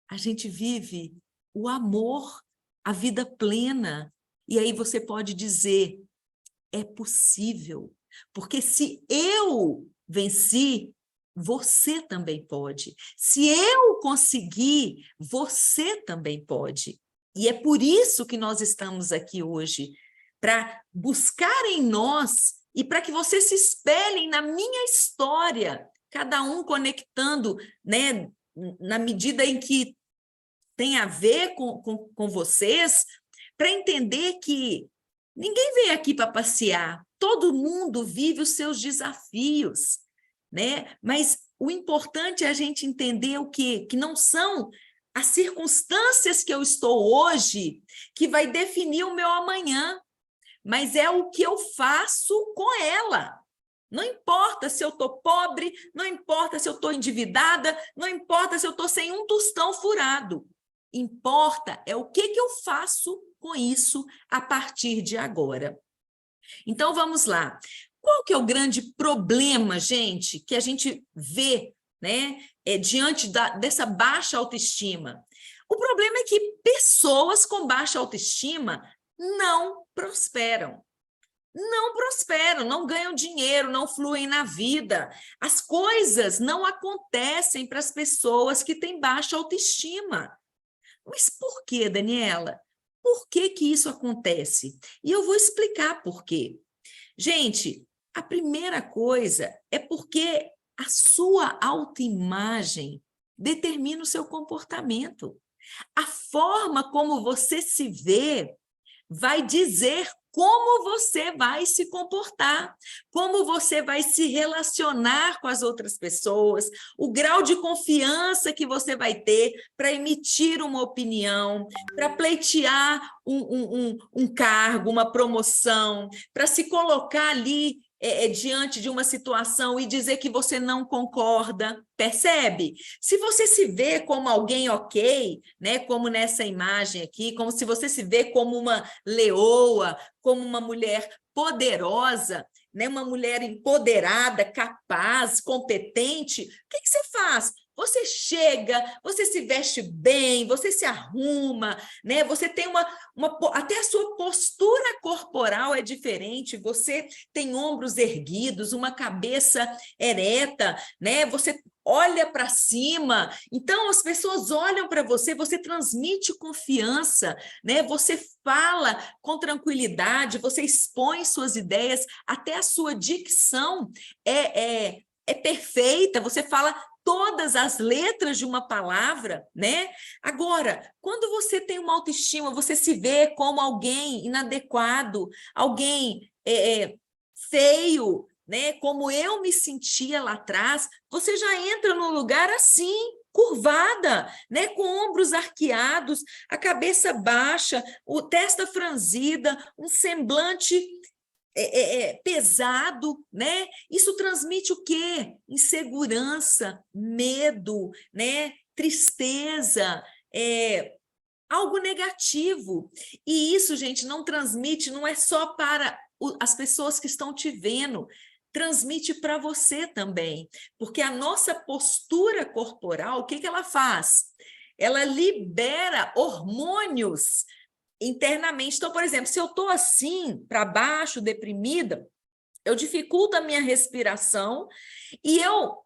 a gente vive o amor, a vida plena. E aí você pode dizer, é possível, porque se eu venci, você também pode. Se eu conseguir, você também pode. E é por isso que nós estamos aqui hoje, para buscar em nós e para que vocês se espelhem na minha história, cada um conectando, né, na medida em que tem a ver com vocês, para entender que ninguém veio aqui para passear, todo mundo vive os seus desafios, né? Mas o importante é a gente entender o quê? Que não são as circunstâncias que eu estou hoje que vai definir o meu amanhã, mas é o que eu faço com ela. Não importa se eu estou pobre, não importa se eu estou endividada, não importa se eu estou sem um tostão furado. Importa é o que eu faço com isso a partir de agora. Então, vamos lá. Qual que é o grande problema, gente, que a gente vê, né, diante dessa baixa autoestima? O problema é que pessoas com baixa autoestima não prosperam. Não prosperam, não ganham dinheiro, não fluem na vida. As coisas não acontecem para as pessoas que têm baixa autoestima. Mas por quê, Daniela? Por que que isso acontece? E eu vou explicar por quê. Gente, a primeira coisa é porque a sua autoimagem determina o seu comportamento. A forma como você se vê vai dizer como você vai se comportar, como você vai se relacionar com as outras pessoas, o grau de confiança que você vai ter para emitir uma opinião, para pleitear um cargo, uma promoção, para se colocar ali diante de uma situação e dizer que você não concorda, percebe? Se você se vê como alguém ok, né, como nessa imagem aqui, como se você se vê como uma leoa, como uma mulher poderosa, né, uma mulher empoderada, capaz, competente, o que você faz? Você chega, você se veste bem, você se arruma, né? Você tem até a sua postura corporal é diferente, você tem ombros erguidos, uma cabeça ereta, né? Você olha para cima, então as pessoas olham para você, você transmite confiança, né? Você fala com tranquilidade, você expõe suas ideias, até a sua dicção é perfeita, você fala todas as letras de uma palavra, né? Agora, quando você tem uma autoestima, você se vê como alguém inadequado, alguém feio, né? Como eu me sentia lá atrás, você já entra num lugar assim, curvada, né? Com ombros arqueados, a cabeça baixa, o testa franzida, um semblante pesado, né? Isso transmite o quê? Insegurança, medo, né? Tristeza, algo negativo. E isso, gente, não transmite, não é só para as pessoas que estão te vendo, transmite para você também, porque a nossa postura corporal, o que que ela faz? Ela libera hormônios internamente. Então, por exemplo, se eu estou assim, para baixo, deprimida, eu dificulto a minha respiração e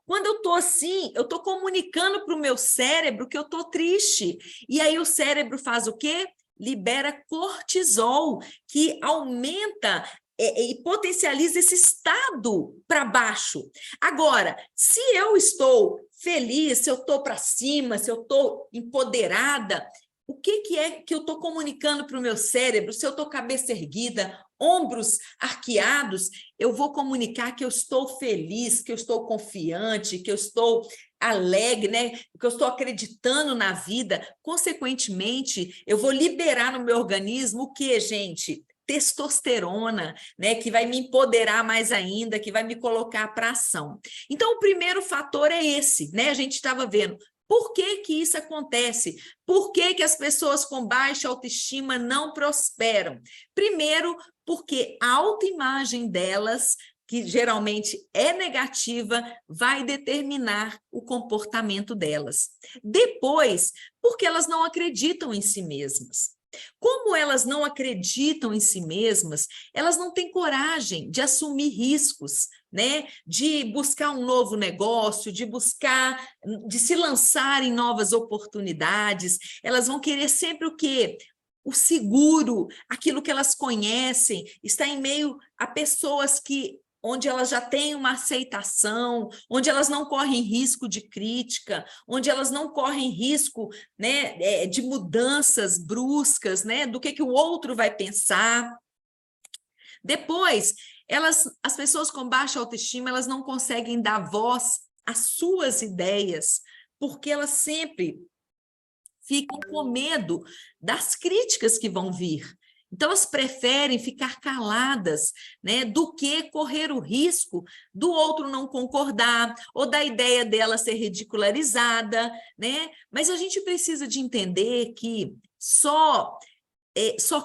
quando eu estou assim, eu estou comunicando para o meu cérebro que eu estou triste. E aí o cérebro faz o quê? Libera cortisol, que aumenta e potencializa esse estado para baixo. Agora, se eu estou feliz, se eu estou para cima, se eu estou empoderada, o que é que eu estou comunicando para o meu cérebro? Se eu estou cabeça erguida, ombros arqueados, eu vou comunicar que eu estou feliz, que eu estou confiante, que eu estou alegre, né? Que eu estou acreditando na vida. Consequentemente, eu vou liberar no meu organismo o que, gente? Testosterona, né, que vai me empoderar mais ainda, que vai me colocar para ação. Então, o primeiro fator é esse, né? A gente estava vendo. Por que que isso acontece? Por que que as pessoas com baixa autoestima não prosperam? Primeiro, porque a autoimagem delas, que geralmente é negativa, vai determinar o comportamento delas. Depois, porque elas não acreditam em si mesmas. Como elas não acreditam em si mesmas, elas não têm coragem de assumir riscos, né? De buscar um novo negócio, de se lançar em novas oportunidades. Elas vão querer sempre o quê? o seguro, aquilo que elas conhecem, está em meio a pessoas onde elas já têm uma aceitação, onde elas não correm risco de crítica, onde elas não correm risco, né, de mudanças bruscas, né, do que o outro vai pensar. Depois, as pessoas com baixa autoestima, elas não conseguem dar voz às suas ideias, porque elas sempre ficam com medo das críticas que vão vir. Então, elas preferem ficar caladas, né, do que correr o risco do outro não concordar ou da ideia dela ser ridicularizada, né? Mas a gente precisa de entender que só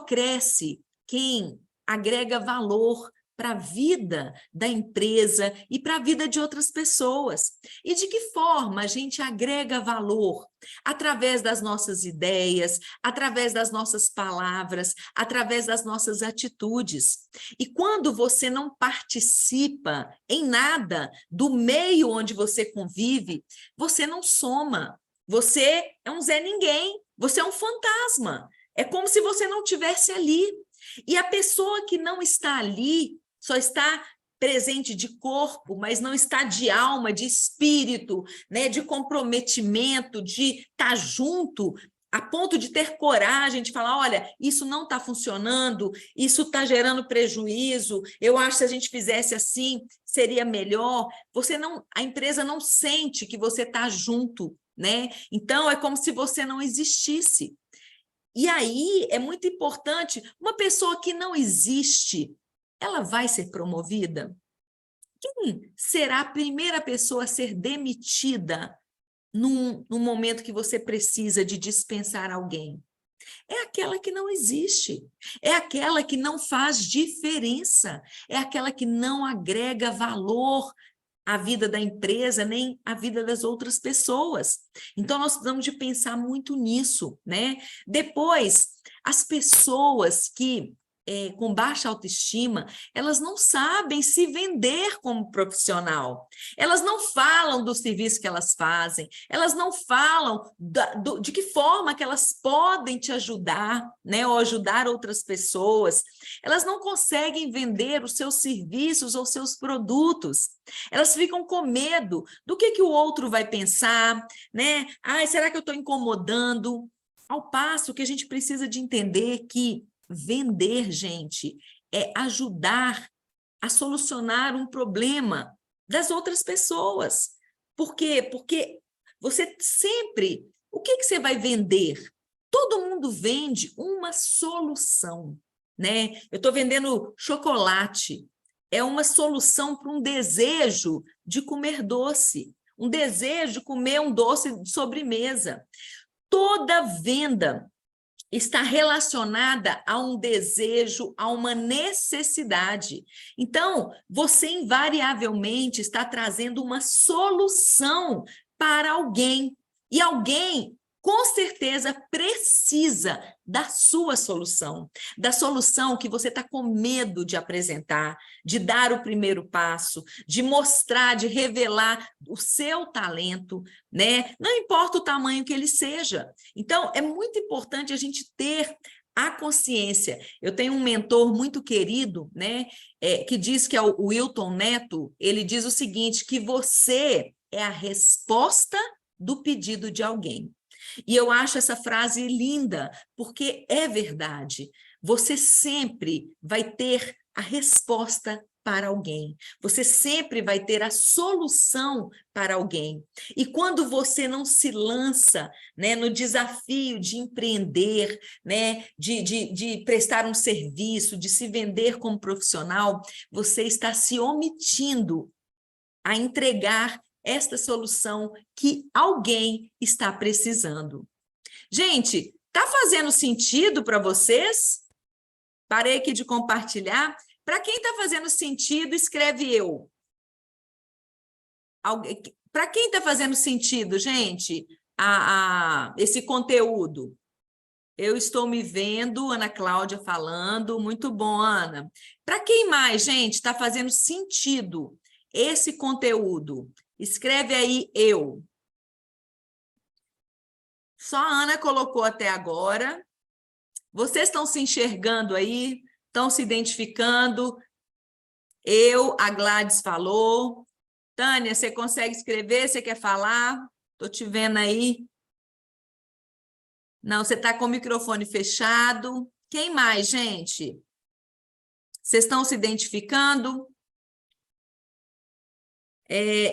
cresce quem agrega valor para a vida da empresa e para a vida de outras pessoas. E de que forma a gente agrega valor? Através das nossas ideias, através das nossas palavras, através das nossas atitudes. E quando você não participa em nada do meio onde você convive, você não soma. Você é um Zé Ninguém, você é um fantasma. É como se você não estivesse ali. E a pessoa que não está ali, só está presente de corpo, mas não está de alma, de espírito, né, de comprometimento, de estar junto, a ponto de ter coragem de falar, olha, isso não está funcionando, isso está gerando prejuízo, eu acho que se a gente fizesse assim, seria melhor. A empresa não sente que você está junto, né? Então, é como se você não existisse. E aí é muito importante, uma pessoa que não existe, ela vai ser promovida? Quem será a primeira pessoa a ser demitida num momento que você precisa de dispensar alguém? É aquela que não existe, é aquela que não faz diferença, é aquela que não agrega valor à vida da empresa, nem à vida das outras pessoas. Então, nós precisamos de pensar muito nisso, né? Depois, as pessoas que com baixa autoestima, elas não sabem se vender como profissional. Elas não falam do serviço que elas fazem, elas não falam de que forma que elas podem te ajudar, né, ou ajudar outras pessoas. Elas não conseguem vender os seus serviços ou seus produtos. Elas ficam com medo do que o outro vai pensar, né? Ai, será que eu estou incomodando? Ao passo que a gente precisa de entender que vender, gente, é ajudar a solucionar um problema das outras pessoas. Por quê? Porque você sempre... O que você vai vender? Todo mundo vende uma solução, né? Eu estou vendendo chocolate. É uma solução para um desejo de comer doce, um desejo de comer um doce de sobremesa. Toda venda está relacionada a um desejo, a uma necessidade. Então, você invariavelmente está trazendo uma solução para alguém. E alguém, com certeza, precisa da sua solução, da solução que você está com medo de apresentar, de dar o primeiro passo, de mostrar, de revelar o seu talento, né? Não importa o tamanho que ele seja. Então, é muito importante a gente ter a consciência. Eu tenho um mentor muito querido, né, que diz que é o Wilton Neto. Ele diz o seguinte, que você é a resposta do pedido de alguém. E eu acho essa frase linda, porque é verdade. Você sempre vai ter a resposta para alguém. Você sempre vai ter a solução para alguém. E quando você não se lança, né, no desafio de empreender, né, de prestar um serviço, de se vender como profissional, você está se omitindo a entregar esta solução que alguém está precisando. Gente, está fazendo sentido para vocês? Parei aqui de compartilhar. Para quem está fazendo sentido, escreve eu. Para quem está fazendo sentido, gente, esse conteúdo? Eu estou me vendo, Ana Cláudia falando. Muito bom, Ana. Para quem mais, gente, está fazendo sentido esse conteúdo? Escreve aí, eu. Só a Ana colocou até agora. Vocês estão se enxergando aí? Estão se identificando? A Gladys falou. Tânia, você consegue escrever? Você quer falar? Estou te vendo aí. Não, você está com o microfone fechado. Quem mais, gente? Vocês estão se identificando?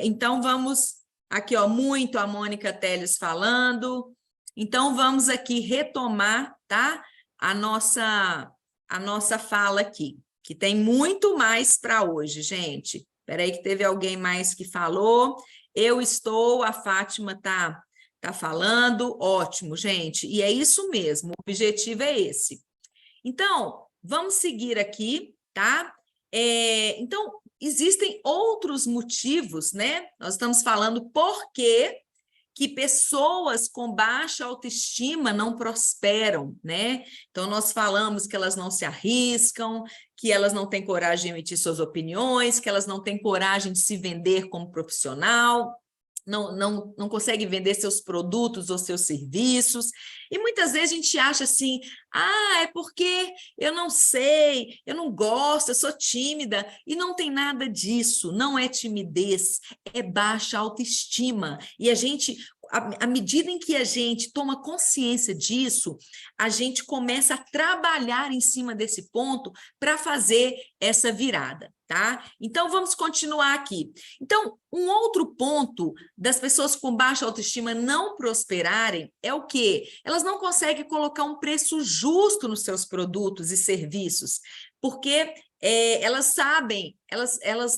Então, vamos... Aqui, ó, muito a Mônica Teles falando. Então, vamos aqui retomar, tá? A nossa fala aqui, que tem muito mais para hoje, gente. Espera aí que teve alguém mais que falou. Eu estou, a Fátima tá falando. Ótimo, gente. E é isso mesmo, o objetivo é esse. Então, vamos seguir aqui, tá? Então, existem outros motivos, né? Nós estamos falando por que pessoas com baixa autoestima não prosperam, né? Então, nós falamos que elas não se arriscam, que elas não têm coragem de emitir suas opiniões, que elas não têm coragem de se vender como profissional, não consegue vender seus produtos ou seus serviços, e muitas vezes a gente acha assim, é porque eu não sei, eu não gosto, eu sou tímida, e não tem nada disso, não é timidez, é baixa autoestima, e a gente, à medida em que a gente toma consciência disso, a gente começa a trabalhar em cima desse ponto para fazer essa virada, tá? Então, vamos continuar aqui. Então, um outro ponto das pessoas com baixa autoestima não prosperarem é o quê? Elas não conseguem colocar um preço justo nos seus produtos e serviços, porque elas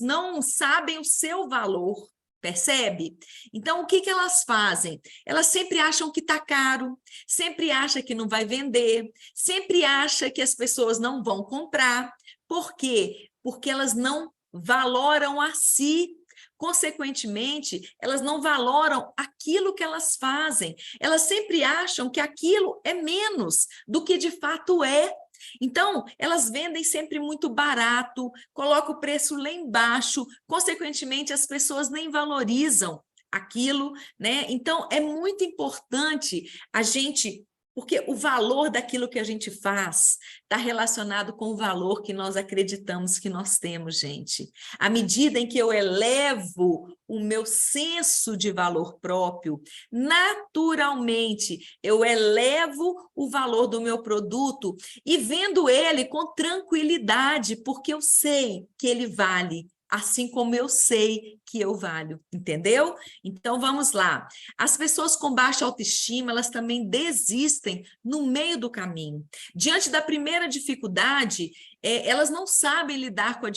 não sabem o seu valor, percebe? Então, o que elas fazem? Elas sempre acham que está caro, sempre acham que não vai vender, sempre acham que as pessoas não vão comprar. Por quê? Porque elas não valoram a si. Consequentemente, elas não valoram aquilo que elas fazem. Elas sempre acham que aquilo é menos do que de fato é. Então, elas vendem sempre muito barato, colocam o preço lá embaixo, consequentemente, as pessoas nem valorizam aquilo, né? Então, é muito importante a gente... Porque o valor daquilo que a gente faz está relacionado com o valor que nós acreditamos que nós temos, gente. À medida em que eu elevo o meu senso de valor próprio, naturalmente eu elevo o valor do meu produto e vendo ele com tranquilidade, porque eu sei que ele vale, assim como eu sei que eu valho, entendeu? Então, vamos lá. As pessoas com baixa autoestima, elas também desistem no meio do caminho. Diante da primeira dificuldade, elas não sabem lidar com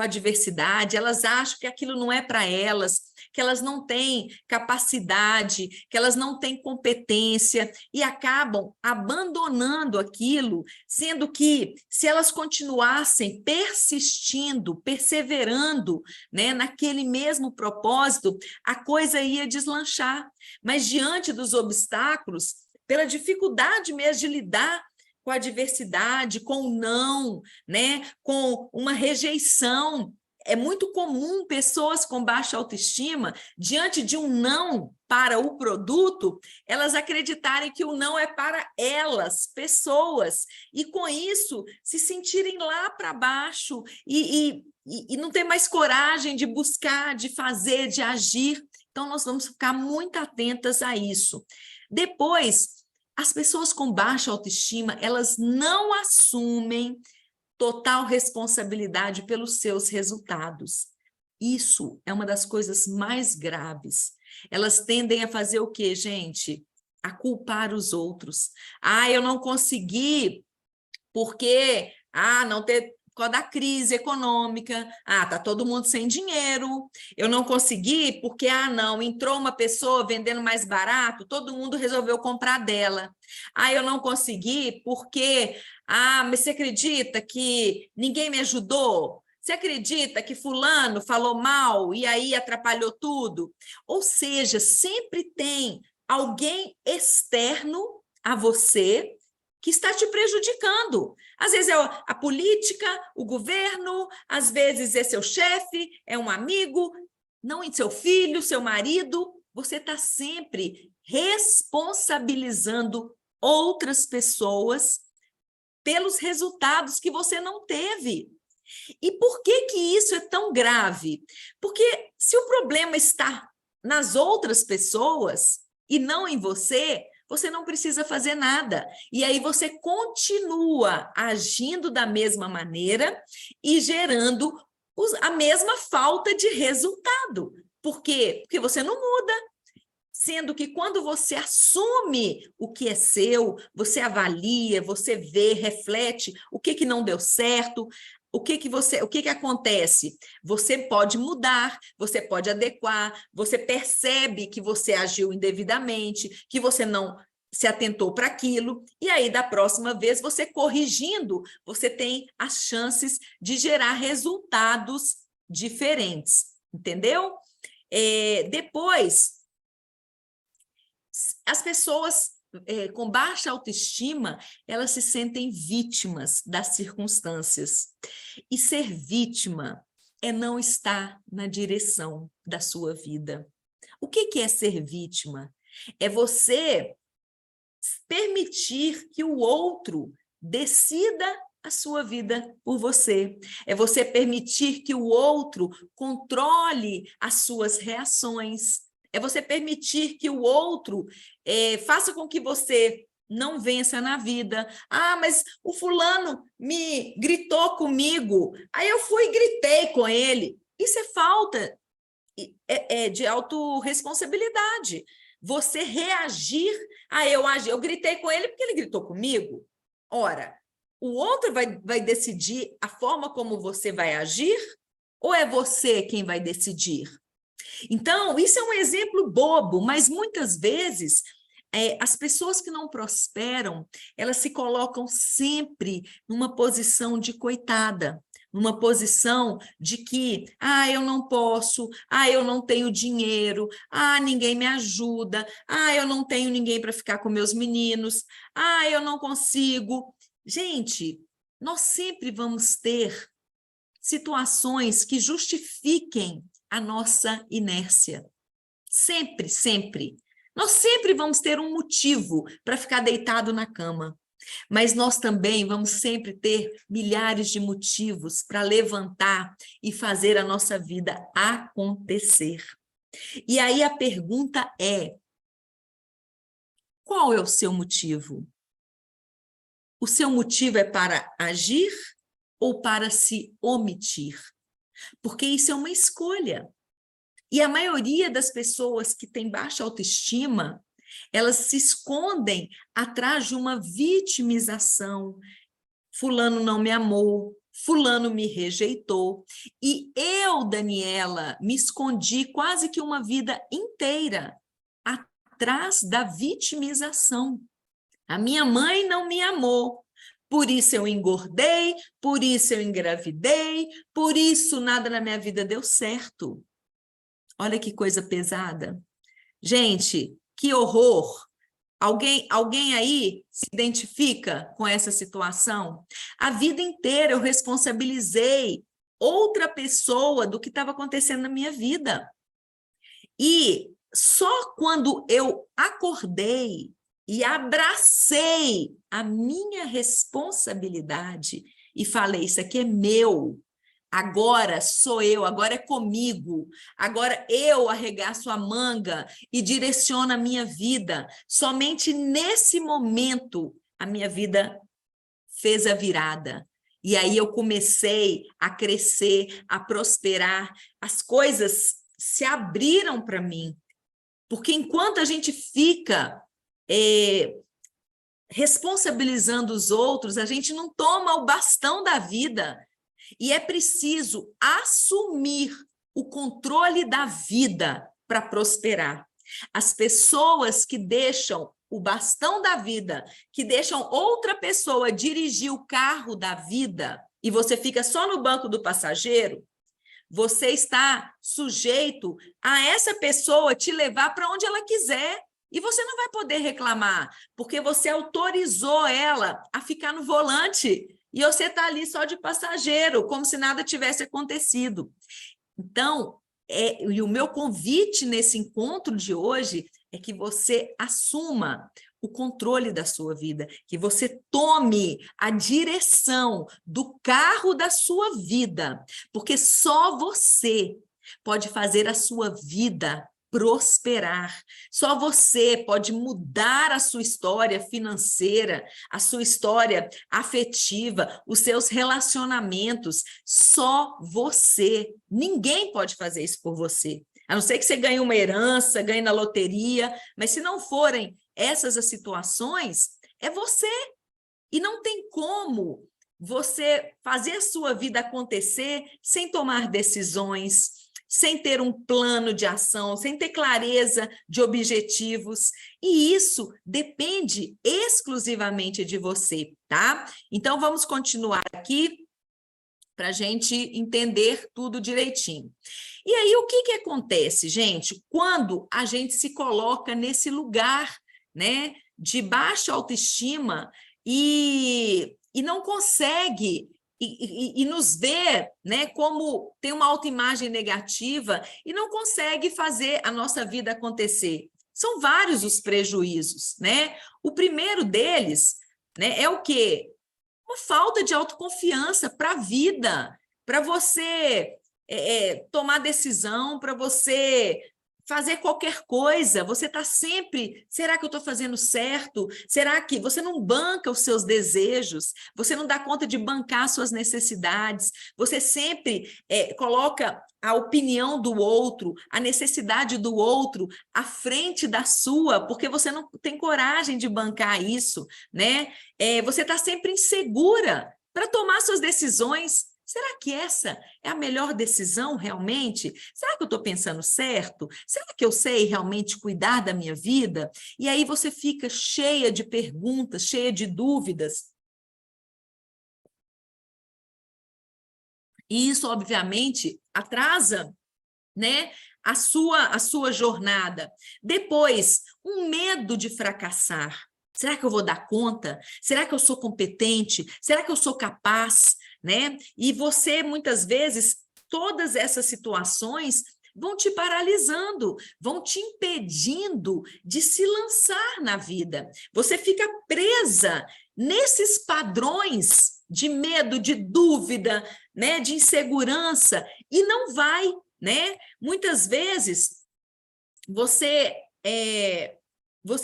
a diversidade, elas acham que aquilo não é para elas, que elas não têm capacidade, que elas não têm competência e acabam abandonando aquilo, sendo que se elas continuassem persistindo, perseverando, né, naquele mesmo propósito, a coisa ia deslanchar. Mas diante dos obstáculos, pela dificuldade mesmo de lidar com a diversidade, com o não, né, com uma rejeição, é muito comum pessoas com baixa autoestima, diante de um não para o produto, elas acreditarem que o não é para elas, pessoas, e com isso se sentirem lá para baixo e não ter mais coragem de buscar, de fazer, de agir. Então, nós vamos ficar muito atentas a isso. Depois, as pessoas com baixa autoestima, elas não assumem total responsabilidade pelos seus resultados. Isso é uma das coisas mais graves. Elas tendem a fazer o quê, gente? A culpar os outros. Eu não consegui porque, não ter... por causa da crise econômica, tá todo mundo sem dinheiro, eu não consegui porque, não, entrou uma pessoa vendendo mais barato, todo mundo resolveu comprar dela. Eu não consegui porque, mas você acredita que ninguém me ajudou? Você acredita que fulano falou mal e aí atrapalhou tudo? Ou seja, sempre tem alguém externo a você que está te prejudicando. Às vezes é a política, o governo, às vezes é seu chefe, é um amigo, não é seu filho, seu marido. Você está sempre responsabilizando outras pessoas pelos resultados que você não teve. E por que que isso é tão grave? Porque se o problema está nas outras pessoas e não em você, você não precisa fazer nada. E aí você continua agindo da mesma maneira e gerando a mesma falta de resultado. Por quê? Porque você não muda. Sendo que quando você assume o que é seu, você avalia, você vê, reflete o que não deu certo, o que acontece? Você pode mudar, você pode adequar, você percebe que você agiu indevidamente, que você não se atentou para aquilo, e aí da próxima vez, você corrigindo, você tem as chances de gerar resultados diferentes, entendeu? Depois, as pessoas com baixa autoestima, elas se sentem vítimas das circunstâncias. E ser vítima é não estar na direção da sua vida. O que é ser vítima? É você permitir que o outro decida a sua vida por você. É você permitir que o outro controle as suas reações. É você permitir que o outro faça com que você não vença na vida. Ah, mas o fulano me gritou comigo, aí eu fui e gritei com ele. Isso é falta de autorresponsabilidade. Você reagir, eu gritei com ele porque ele gritou comigo. Ora, o outro vai decidir a forma como você vai agir ou é você quem vai decidir? Então, isso é um exemplo bobo, mas muitas vezes as pessoas que não prosperam, elas se colocam sempre numa posição de coitada, numa posição de que, eu não posso, eu não tenho dinheiro, ninguém me ajuda, eu não tenho ninguém para ficar com meus meninos, eu não consigo. Gente, nós sempre vamos ter situações que justifiquem a nossa inércia. Sempre, sempre. Nós sempre vamos ter um motivo para ficar deitado na cama, mas nós também vamos sempre ter milhares de motivos para levantar e fazer a nossa vida acontecer. E aí a pergunta é: qual é o seu motivo? O seu motivo é para agir ou para se omitir? Porque isso é uma escolha. E a maioria das pessoas que tem baixa autoestima, elas se escondem atrás de uma vitimização. Fulano não me amou, fulano me rejeitou. E eu, Daniela, me escondi quase que uma vida inteira atrás da vitimização. A minha mãe não me amou. Por isso eu engordei, por isso eu engravidei, por isso nada na minha vida deu certo. Olha que coisa pesada. Gente, que horror. Alguém aí se identifica com essa situação? A vida inteira eu responsabilizei outra pessoa do que estava acontecendo na minha vida. E só quando eu acordei e abracei a minha responsabilidade e falei, isso aqui é meu, agora sou eu, agora é comigo, agora eu arregaço a manga e direciono a minha vida. Somente nesse momento a minha vida fez a virada. E aí eu comecei a crescer, a prosperar, as coisas se abriram para mim. Porque enquanto a gente fica responsabilizando os outros, a gente não toma o bastão da vida. E é preciso assumir o controle da vida para prosperar. As pessoas que deixam o bastão da vida, que deixam outra pessoa dirigir o carro da vida, e você fica só no banco do passageiro, você está sujeito a essa pessoa te levar para onde ela quiser. E você não vai poder reclamar, porque você autorizou ela a ficar no volante e você está ali só de passageiro, como se nada tivesse acontecido. Então, e o meu convite nesse encontro de hoje é que você assuma o controle da sua vida, que você tome a direção do carro da sua vida, porque só você pode fazer a sua vida prosperar. Só você pode mudar a sua história financeira, a sua história afetiva, os seus relacionamentos. Só você. Ninguém pode fazer isso por você. A não ser que você ganhe uma herança, ganhe na loteria, mas se não forem essas as situações, é você. E não tem como você fazer a sua vida acontecer sem tomar decisões, sem ter um plano de ação, sem ter clareza de objetivos. E isso depende exclusivamente de você, tá? Então, vamos continuar aqui para a gente entender tudo direitinho. E aí, o que acontece, gente, quando a gente se coloca nesse lugar, né, de baixa autoestima e não consegue e nos vê, né, como tem uma autoimagem negativa e não consegue fazer a nossa vida acontecer? São vários os prejuízos, né? O primeiro deles, né, é o quê? Uma falta de autoconfiança para a vida, para você tomar decisão, para você fazer qualquer coisa. Você está sempre, será que eu estou fazendo certo? Será que você não banca os seus desejos? Você não dá conta de bancar suas necessidades? Você sempre coloca a opinião do outro, a necessidade do outro à frente da sua, porque você não tem coragem de bancar isso, né? Você está sempre insegura para tomar suas decisões. Será que essa é a melhor decisão realmente? Será que eu estou pensando certo? Será que eu sei realmente cuidar da minha vida? E aí você fica cheia de perguntas, cheia de dúvidas. E isso, obviamente, atrasa, né, a sua jornada. Depois, um medo de fracassar. Será que eu vou dar conta? Será que eu sou competente? Será que eu sou capaz? Né? E você, muitas vezes, todas essas situações vão te paralisando, vão te impedindo de se lançar na vida. Você fica presa nesses padrões de medo, de dúvida, né, de insegurança, e não vai, né? Muitas vezes você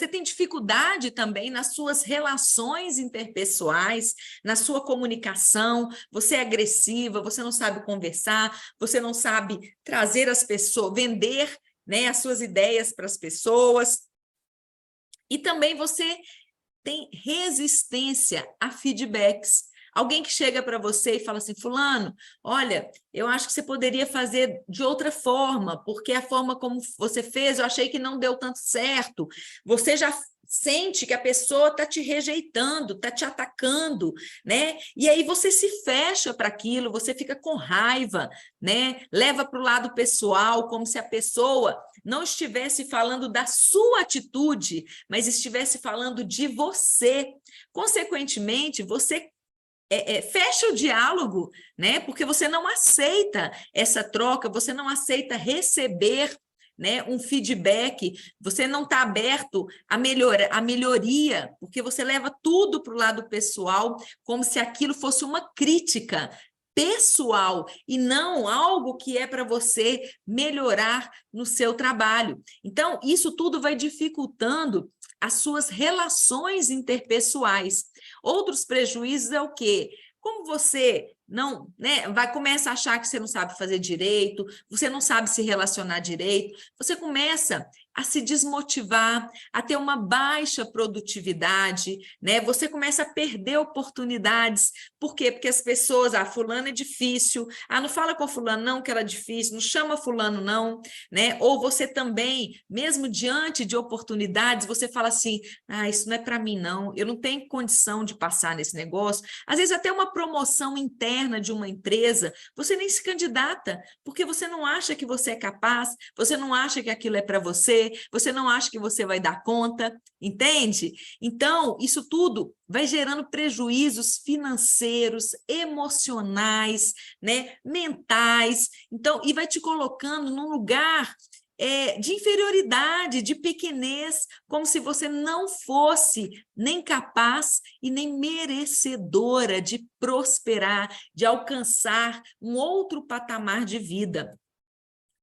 tem dificuldade também nas suas relações interpessoais, na sua comunicação, você é agressiva, você não sabe conversar, você não sabe trazer as pessoas, vender, né, as suas ideias para as pessoas. E também você tem resistência a feedbacks. Alguém que chega para você e fala assim, fulano, olha, eu acho que você poderia fazer de outra forma, porque a forma como você fez, eu achei que não deu tanto certo. Você já sente que a pessoa está te rejeitando, está te atacando, né? E aí você se fecha para aquilo, você fica com raiva, né? Leva para o lado pessoal, como se a pessoa não estivesse falando da sua atitude, mas estivesse falando de você. Consequentemente, você fecha o diálogo, né? Porque você não aceita essa troca, você não aceita receber, né, um feedback, você não está aberto à melhoria, porque você leva tudo para o lado pessoal, como se aquilo fosse uma crítica pessoal e não algo que é para você melhorar no seu trabalho. Então, isso tudo vai dificultando as suas relações interpessoais. Outros prejuízos é o quê? Como você não, né, começa a achar que você não sabe fazer direito, você não sabe se relacionar direito, você começa a se desmotivar, a ter uma baixa produtividade, né? Você começa a perder oportunidades. Por quê? Porque as pessoas, fulano é difícil, não fala com fulano não, que ela é difícil, não chama fulano não, né? Ou você também, mesmo diante de oportunidades, você fala assim, isso não é para mim não, eu não tenho condição de passar nesse negócio. Às vezes até uma promoção interna de uma empresa, você nem se candidata, porque você não acha que você é capaz, você não acha que aquilo é para você, você não acha que você vai dar conta, entende? Então, isso tudo vai gerando prejuízos financeiros, emocionais, né, mentais, então, e vai te colocando num lugar de inferioridade, de pequenez, como se você não fosse nem capaz e nem merecedora de prosperar, de alcançar um outro patamar de vida.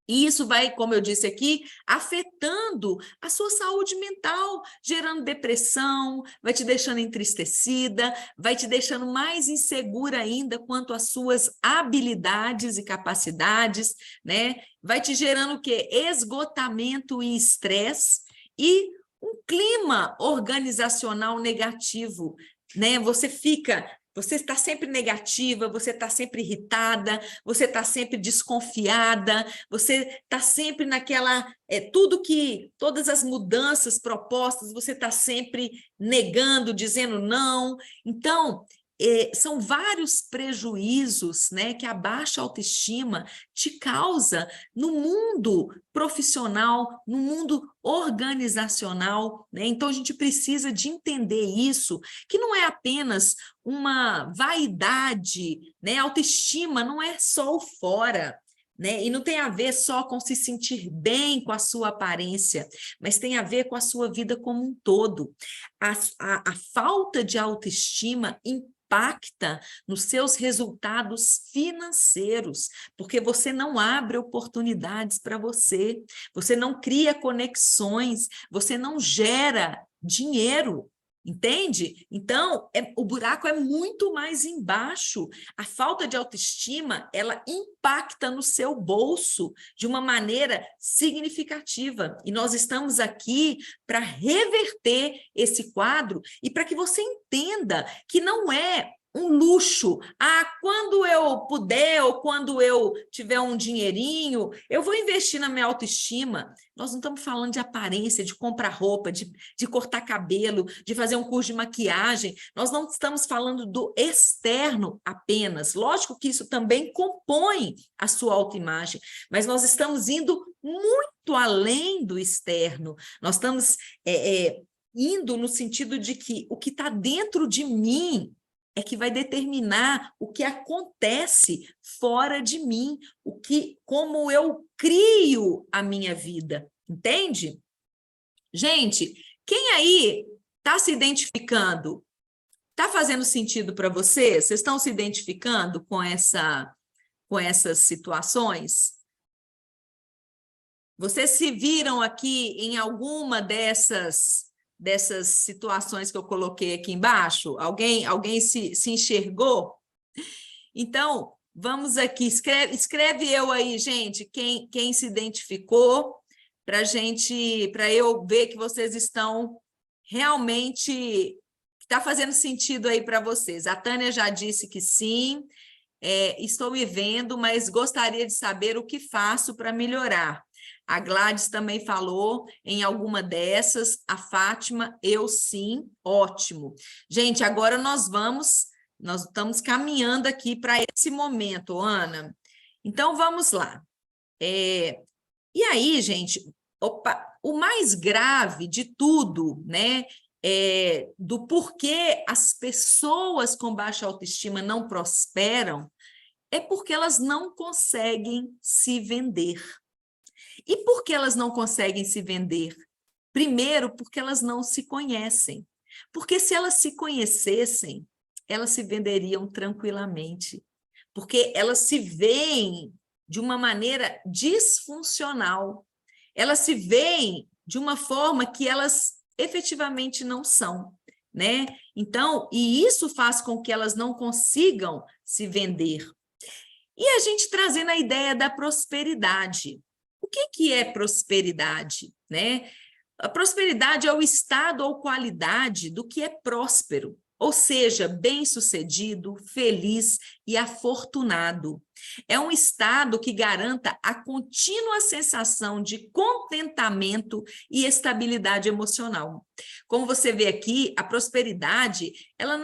E isso vai, como eu disse aqui, afetando a sua saúde mental, gerando depressão, vai te deixando entristecida, vai te deixando mais insegura ainda quanto às suas habilidades e capacidades, né? Vai te gerando o quê? Esgotamento e estresse e um clima organizacional negativo, né? Você está sempre negativa, você está sempre irritada, você está sempre desconfiada, você está sempre naquela... todas as mudanças propostas, você está sempre negando, dizendo não. Então, são vários prejuízos, né, que a baixa autoestima te causa no mundo profissional, no mundo organizacional, né? Então, a gente precisa de entender isso, que não é apenas uma vaidade, né? Autoestima não é só o fora, né? E não tem a ver só com se sentir bem com a sua aparência, mas tem a ver com a sua vida como um todo. A falta de autoestima impacta nos seus resultados financeiros, porque você não abre oportunidades para você, você não cria conexões, você não gera dinheiro. Entende? Então, o buraco é muito mais embaixo. A falta de autoestima, ela impacta no seu bolso de uma maneira significativa. E nós estamos aqui para reverter esse quadro e para que você entenda que não é um luxo. Quando eu puder ou quando eu tiver um dinheirinho, eu vou investir na minha autoestima. Nós não estamos falando de aparência, de comprar roupa, de cortar cabelo, de fazer um curso de maquiagem. Nós não estamos falando do externo apenas. Lógico que isso também compõe a sua autoimagem, mas nós estamos indo muito além do externo. Nós estamos indo no sentido de que o que está dentro de mim é que vai determinar o que acontece fora de mim, como eu crio a minha vida, entende? Gente, quem aí está se identificando? Está fazendo sentido para vocês? Vocês estão se identificando com essas situações? Vocês se viram aqui em alguma dessas situações que eu coloquei aqui embaixo? Alguém se enxergou? Então, vamos aqui, escreve eu aí, gente, quem se identificou, para eu ver que vocês estão realmente, está fazendo sentido aí para vocês. A Tânia já disse que sim, estou me vendo, mas gostaria de saber o que faço para melhorar. A Gladys também falou em alguma dessas, a Fátima, eu sim, ótimo. Gente, agora nós estamos caminhando aqui para esse momento, Ana. Então, vamos lá. E aí, gente, o mais grave de tudo, né, do porquê as pessoas com baixa autoestima não prosperam, é porque elas não conseguem se vender. E por que elas não conseguem se vender? Primeiro, porque elas não se conhecem. Porque se elas se conhecessem, elas se venderiam tranquilamente. Porque elas se veem de uma maneira disfuncional. Elas se veem de uma forma que elas efetivamente não são, né? Então, e isso faz com que elas não consigam se vender. E a gente trazendo a ideia da prosperidade. O que é prosperidade, né? A prosperidade é o estado ou qualidade do que é próspero, ou seja, bem-sucedido, feliz e afortunado. É um estado que garanta a contínua sensação de contentamento e estabilidade emocional. Como você vê aqui, a prosperidade, ela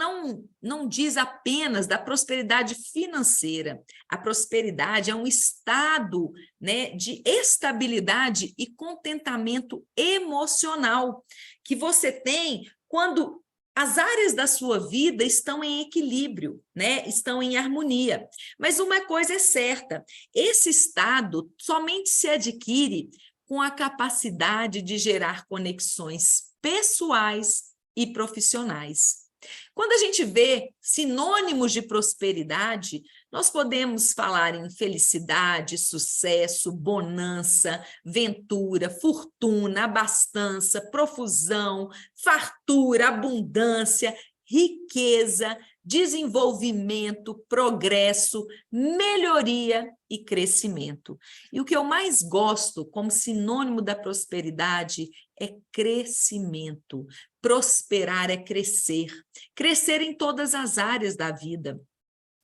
não diz apenas da prosperidade financeira. A prosperidade é um estado, né, de estabilidade e contentamento emocional que você tem quando as áreas da sua vida estão em equilíbrio, né? Estão em harmonia. Mas uma coisa é certa, esse estado somente se adquire com a capacidade de gerar conexões pessoais e profissionais. Quando a gente vê sinônimos de prosperidade, nós podemos falar em felicidade, sucesso, bonança, ventura, fortuna, abastança, profusão, fartura, abundância, riqueza, desenvolvimento, progresso, melhoria e crescimento. E o que eu mais gosto como sinônimo da prosperidade é crescimento. Prosperar é crescer, crescer em todas as áreas da vida.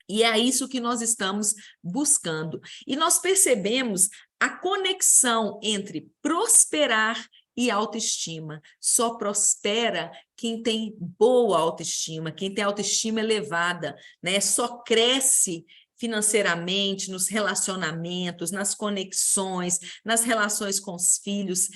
E é isso que nós estamos buscando. E nós percebemos a conexão entre prosperar e autoestima. Só prospera quem tem boa autoestima, quem tem autoestima elevada, né? Só cresce financeiramente, nos relacionamentos, nas conexões, nas relações com os filhos,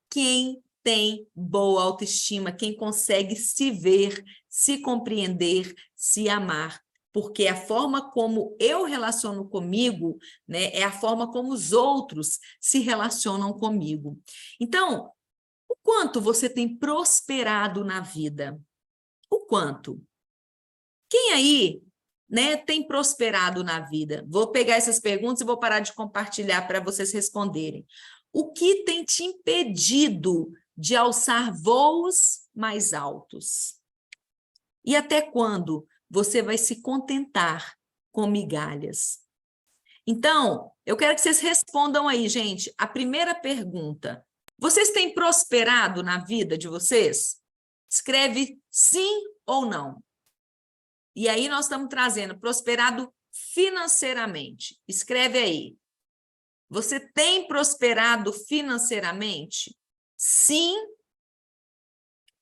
quem tem boa autoestima, quem consegue se ver, se compreender, se amar. Porque a forma como eu relaciono comigo, né, é a forma como os outros se relacionam comigo. Então, o quanto você tem prosperado na vida? O quanto? Quem aí, né, tem prosperado na vida? Vou pegar essas perguntas e vou parar de compartilhar para vocês responderem. O que tem te impedido de alçar voos mais altos? E até quando você vai se contentar com migalhas? Então, eu quero que vocês respondam aí, gente, a primeira pergunta. Vocês têm prosperado na vida de vocês? Escreve sim ou não. E aí nós estamos trazendo prosperado financeiramente. Escreve aí. Você tem prosperado financeiramente? Sim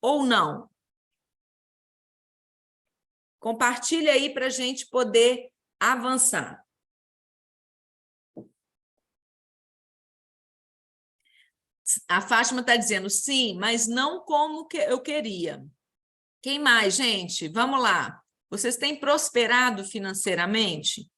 ou não? Compartilha aí para a gente poder avançar. A Fátima está dizendo sim, mas não como que eu queria. Quem mais, gente? Vamos lá. Vocês têm prosperado financeiramente?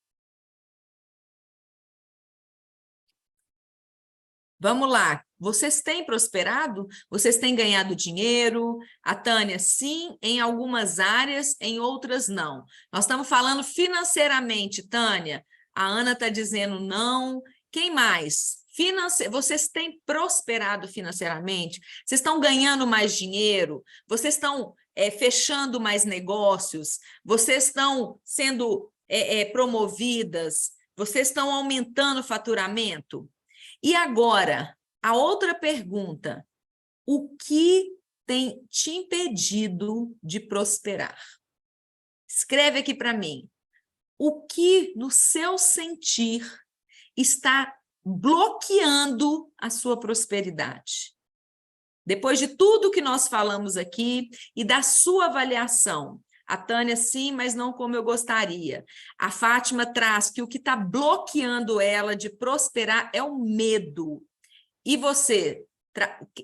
Vamos lá. Vocês têm prosperado? Vocês têm ganhado dinheiro? A Tânia, sim, em algumas áreas, em outras não. Nós estamos falando financeiramente, Tânia. A Ana está dizendo não. Quem mais? Vocês têm prosperado financeiramente? Vocês estão ganhando mais dinheiro? Vocês estão fechando mais negócios? Vocês estão sendo promovidas? Vocês estão aumentando o faturamento? E agora, a outra pergunta: o que tem te impedido de prosperar? Escreve aqui para mim. O que no seu sentir está bloqueando a sua prosperidade? Depois de tudo que nós falamos aqui e da sua avaliação, a Tânia, sim, mas não como eu gostaria. A Fátima traz que o que está bloqueando ela de prosperar é o medo. E você?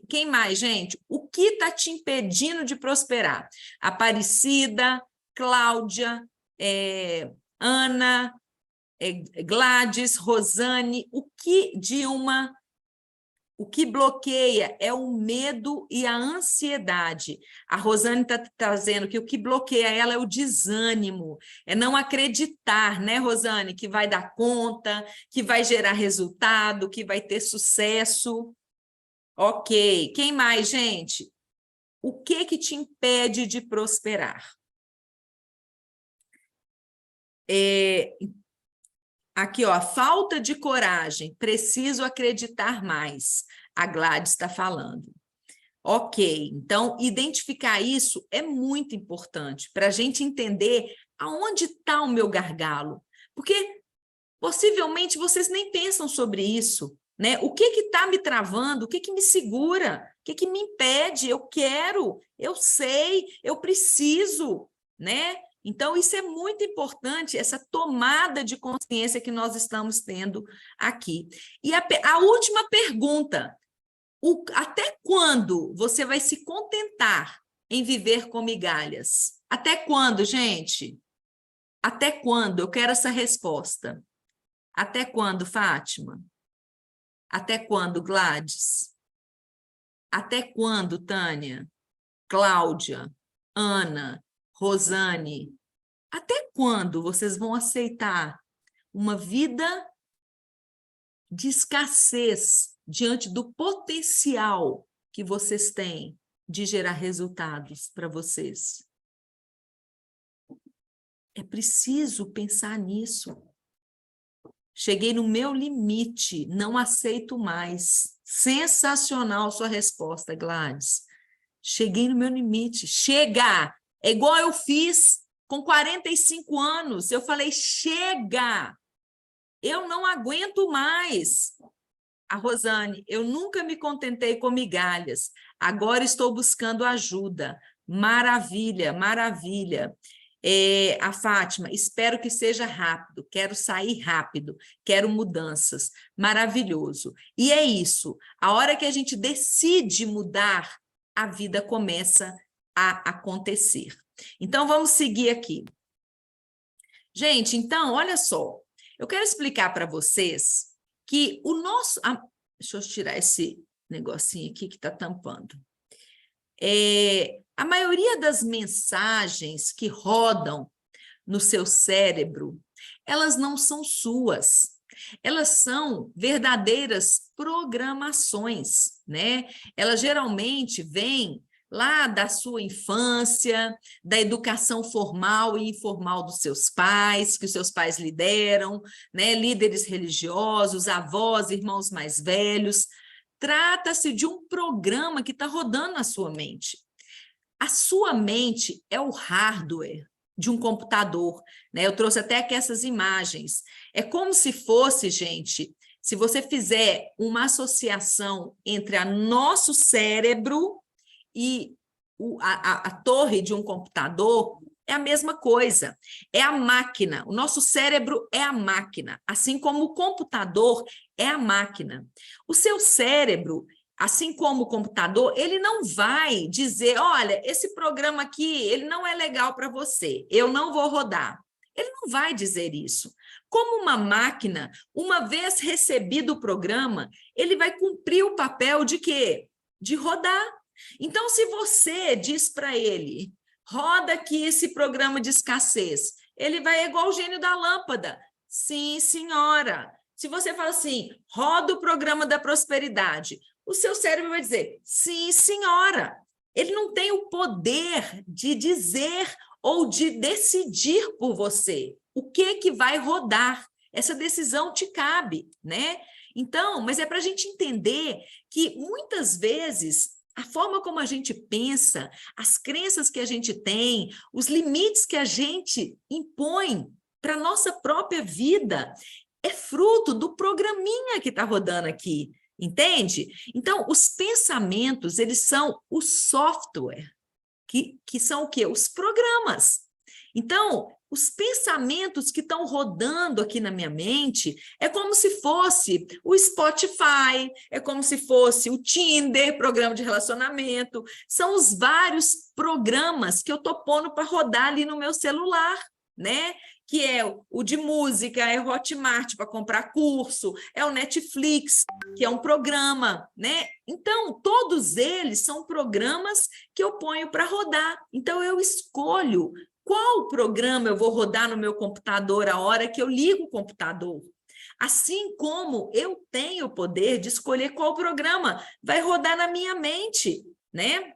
Quem mais, gente? O que está te impedindo de prosperar? Aparecida, Cláudia, Ana, Gladys, Rosane, o que bloqueia é o medo e a ansiedade. A Rosane está trazendo que o que bloqueia ela é o desânimo, é não acreditar, né, Rosane, que vai dar conta, que vai gerar resultado, que vai ter sucesso. Ok. Quem mais, gente? O que te impede de prosperar? Aqui, ó, falta de coragem, preciso acreditar mais. A Gladys está falando. Ok, então identificar isso é muito importante para a gente entender aonde está o meu gargalo. Porque possivelmente vocês nem pensam sobre isso, né? O que está me travando? O que me segura? O que me impede? Eu quero, eu sei, eu preciso, né? Então, isso é muito importante, essa tomada de consciência que nós estamos tendo aqui. E a última pergunta: até quando você vai se contentar em viver com migalhas? Até quando, gente? Até quando? Eu quero essa resposta. Até quando, Fátima? Até quando, Gladys? Até quando, Tânia? Cláudia? Ana? Rosane? Até quando vocês vão aceitar uma vida de escassez diante do potencial que vocês têm de gerar resultados para vocês? É preciso pensar nisso. Cheguei no meu limite, não aceito mais. Sensacional sua resposta, Gladys. Cheguei no meu limite. Chega! É igual eu fiz com 45 anos. Eu falei, chega! Eu não aguento mais. A Rosane, eu nunca me contentei com migalhas. Agora estou buscando ajuda. Maravilha, maravilha. A Fátima, espero que seja rápido, quero sair rápido, quero mudanças. Maravilhoso. E é isso. A hora que a gente decide mudar, a vida começa a acontecer. Então, vamos seguir aqui. Gente, então, olha só. Eu quero explicar para vocês que o nosso... deixa eu tirar esse negocinho aqui que está tampando. A maioria das mensagens que rodam no seu cérebro, elas não são suas. Elas são verdadeiras programações, né? Elas geralmente vêm lá da sua infância, da educação formal e informal dos seus pais, que os seus pais lideram, né? Líderes religiosos, avós, irmãos mais velhos. Trata-se de um programa que está rodando na sua mente. A sua mente é o hardware de um computador, né? Eu trouxe até aqui essas imagens. É como se fosse, gente, se você fizer uma associação entre o nosso cérebro e a torre de um computador, é a mesma coisa. É a máquina. O nosso cérebro é a máquina, assim como o computador é a máquina. O seu cérebro, assim como o computador, ele não vai dizer, olha, esse programa aqui, ele não é legal para você, eu não vou rodar. Ele não vai dizer isso. Como uma máquina, uma vez recebido o programa, ele vai cumprir o papel de quê? De rodar. Então, se você diz para ele, roda aqui esse programa de escassez, ele vai igual o gênio da lâmpada. Sim, senhora. Se você fala assim, roda o programa da prosperidade, o seu cérebro vai dizer, sim, senhora. Ele não tem o poder de dizer ou de decidir por você o que vai rodar. Essa decisão te cabe, né? Então, mas é para a gente entender que muitas vezes a forma como a gente pensa, as crenças que a gente tem, os limites que a gente impõe para a nossa própria vida, é fruto do programinha que está rodando aqui, entende? Então, os pensamentos, eles são o software, que são o quê? Os programas. Então, os pensamentos que estão rodando aqui na minha mente é como se fosse o Spotify, é como se fosse o Tinder, programa de relacionamento, são os vários programas que eu estou pondo para rodar ali no meu celular, né? Que é o de música, é o Hotmart para comprar curso, é o Netflix, que é um programa, né? Então, todos eles são programas que eu ponho para rodar. Então, eu escolho qual programa eu vou rodar no meu computador a hora que eu ligo o computador. Assim como eu tenho o poder de escolher qual programa vai rodar na minha mente, né?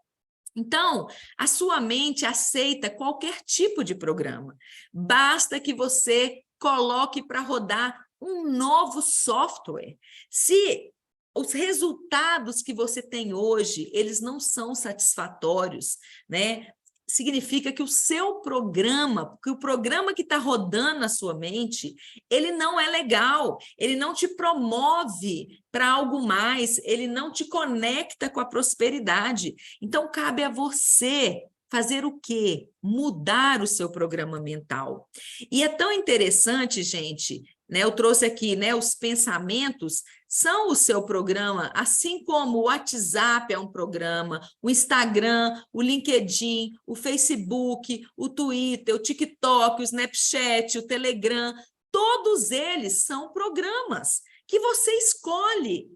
Então, a sua mente aceita qualquer tipo de programa. Basta que você coloque para rodar um novo software. Se os resultados que você tem hoje, eles não são satisfatórios, né? Significa que o seu programa, que o programa que está rodando na sua mente, ele não é legal, ele não te promove para algo mais, ele não te conecta com a prosperidade. Então, cabe a você fazer o quê? Mudar o seu programa mental. E é tão interessante, gente, né? Eu trouxe aqui, né, os pensamentos são o seu programa, assim como o WhatsApp é um programa, o Instagram, o LinkedIn, o Facebook, o Twitter, o TikTok, o Snapchat, o Telegram, todos eles são programas que você escolhe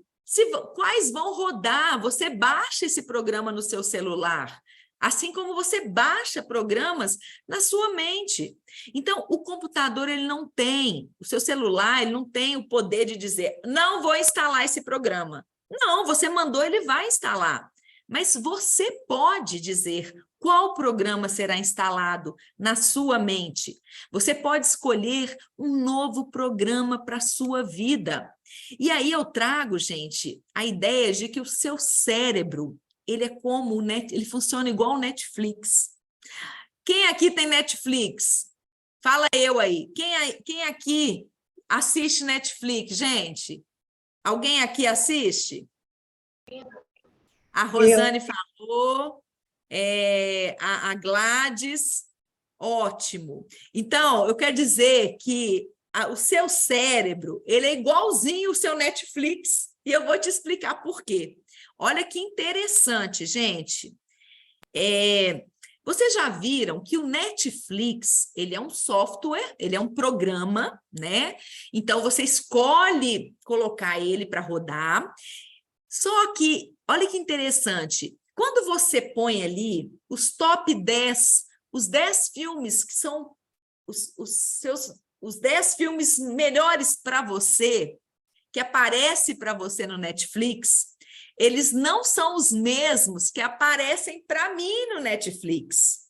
Quais vão rodar? Você baixa esse programa no seu celular, assim como você baixa programas na sua mente. Então, o computador, ele não tem, o seu celular, ele não tem o poder de dizer, não vou instalar esse programa. Não, você mandou, ele vai instalar. Mas você pode dizer qual programa será instalado na sua mente. Você pode escolher um novo programa para a sua vida. E aí eu trago, gente, a ideia de que o seu cérebro, ele é como ele funciona igual o Netflix. Quem aqui tem Netflix? Fala eu aí. Quem aqui assiste Netflix, gente? Alguém aqui assiste? A Rosane falou, a Gladys, ótimo. Então, eu quero dizer que o seu cérebro, ele é igualzinho o seu Netflix, e eu vou te explicar por quê. Olha que interessante, gente. Vocês já viram que o Netflix, ele é um software, ele é um programa, né? Então, você escolhe colocar ele para rodar. Só que, olha que interessante, quando você põe ali os top 10, os 10 filmes que são os 10 filmes melhores para você, que aparece para você no Netflix, eles não são os mesmos que aparecem para mim no Netflix.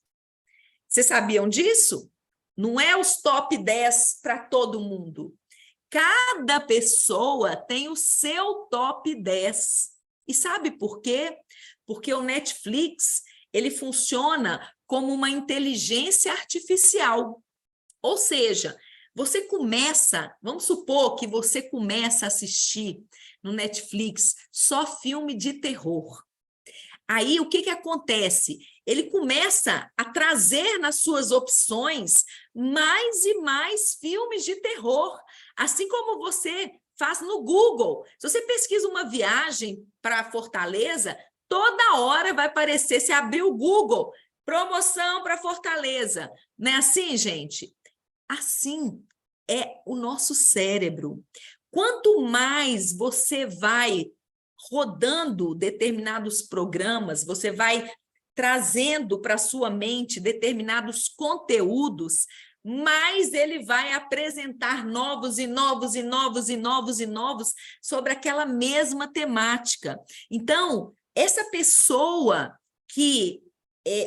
Vocês sabiam disso? Não é os top 10 para todo mundo. Cada pessoa tem o seu top 10. E sabe por quê? Porque o Netflix, ele funciona como uma inteligência artificial. Ou seja, você começa, vamos supor que você começa a assistir no Netflix só filme de terror. Aí, o que acontece? Ele começa a trazer nas suas opções mais e mais filmes de terror, assim como você faz no Google. Se você pesquisa uma viagem para Fortaleza, toda hora vai aparecer, se abrir o Google, promoção para Fortaleza. Não é assim, gente? Assim é o nosso cérebro. Quanto mais você vai rodando determinados programas, você vai trazendo para a sua mente determinados conteúdos, mais ele vai apresentar novos e novos e novos e novos e novos sobre aquela mesma temática. Então, essa pessoa que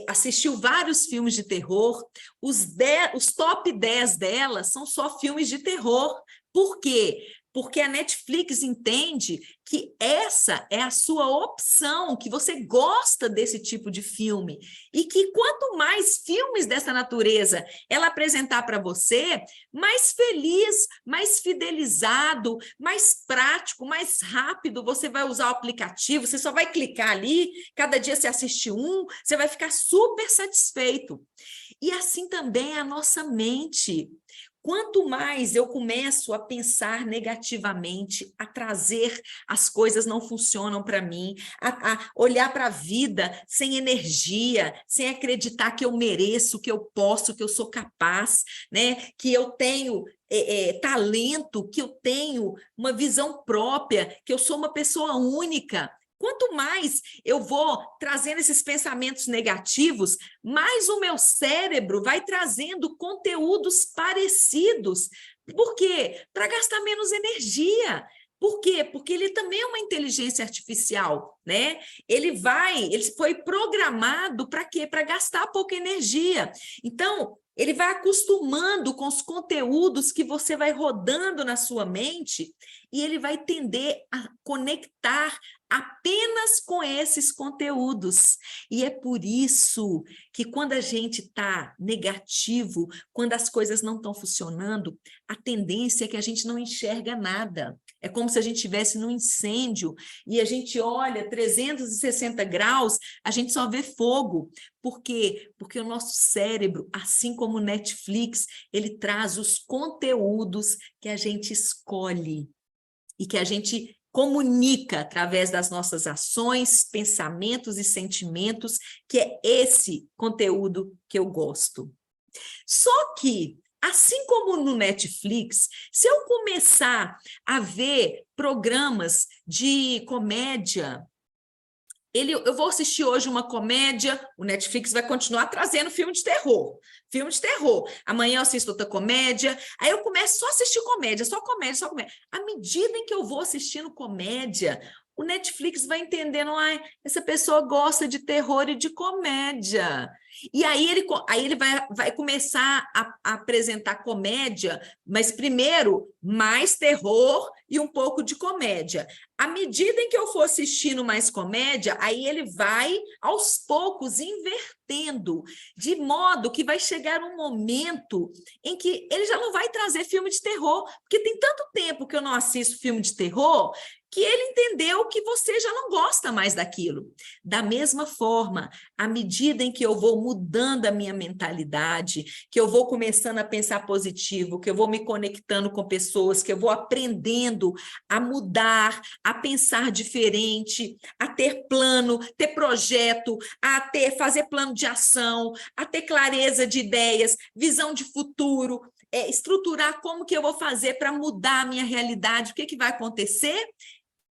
assistiu vários filmes de terror, os top 10 dela são só filmes de terror. Por quê? Porque a Netflix entende que essa é a sua opção, que você gosta desse tipo de filme, e que quanto mais filmes dessa natureza ela apresentar para você, mais feliz, mais fidelizado, mais prático, mais rápido você vai usar o aplicativo, você só vai clicar ali, cada dia você assiste um, você vai ficar super satisfeito. E assim também é a nossa mente. Quanto mais eu começo a pensar negativamente, a trazer as coisas não funcionam para mim, a olhar para a vida sem energia, sem acreditar que eu mereço, que eu posso, que eu sou capaz, né? Que eu tenho talento, que eu tenho uma visão própria, que eu sou uma pessoa única. Quanto mais eu vou trazendo esses pensamentos negativos, mais o meu cérebro vai trazendo conteúdos parecidos. Por quê? Para gastar menos energia. Por quê? Porque ele também é uma inteligência artificial, né? Ele foi programado para quê? Para gastar pouca energia. Então, ele vai acostumando com os conteúdos que você vai rodando na sua mente e ele vai tender a conectar apenas com esses conteúdos. E é por isso que quando a gente está negativo, quando as coisas não estão funcionando, a tendência é que a gente não enxerga nada. É como se a gente estivesse num incêndio e a gente olha 360 graus, a gente só vê fogo. Por quê? Porque o nosso cérebro, assim como o Netflix, ele traz os conteúdos que a gente escolhe e que a gente comunica através das nossas ações, pensamentos e sentimentos, que é esse conteúdo que eu gosto. Só que Assim como no Netflix, se eu começar a ver programas de comédia, eu vou assistir hoje uma comédia, o Netflix vai continuar trazendo filme de terror. Filme de terror. Amanhã eu assisto outra comédia, aí eu começo só a assistir comédia, só comédia, só comédia. À medida em que eu vou assistindo comédia, o Netflix vai entendendo, essa pessoa gosta de terror e de comédia. E aí ele vai começar a apresentar comédia, mas primeiro mais terror e um pouco de comédia. À medida em que eu for assistindo mais comédia, aí ele vai, aos poucos, invertendo, de modo que vai chegar um momento em que ele já não vai trazer filme de terror, porque tem tanto tempo que eu não assisto filme de terror, que ele entendeu que você já não gosta mais daquilo. Da mesma forma, à medida em que eu vou mudando a minha mentalidade, que eu vou começando a pensar positivo, que eu vou me conectando com pessoas, que eu vou aprendendo a mudar, a pensar diferente, a ter plano, ter projeto, fazer plano de ação, a ter clareza de ideias, visão de futuro, estruturar como que eu vou fazer para mudar a minha realidade, o que vai acontecer?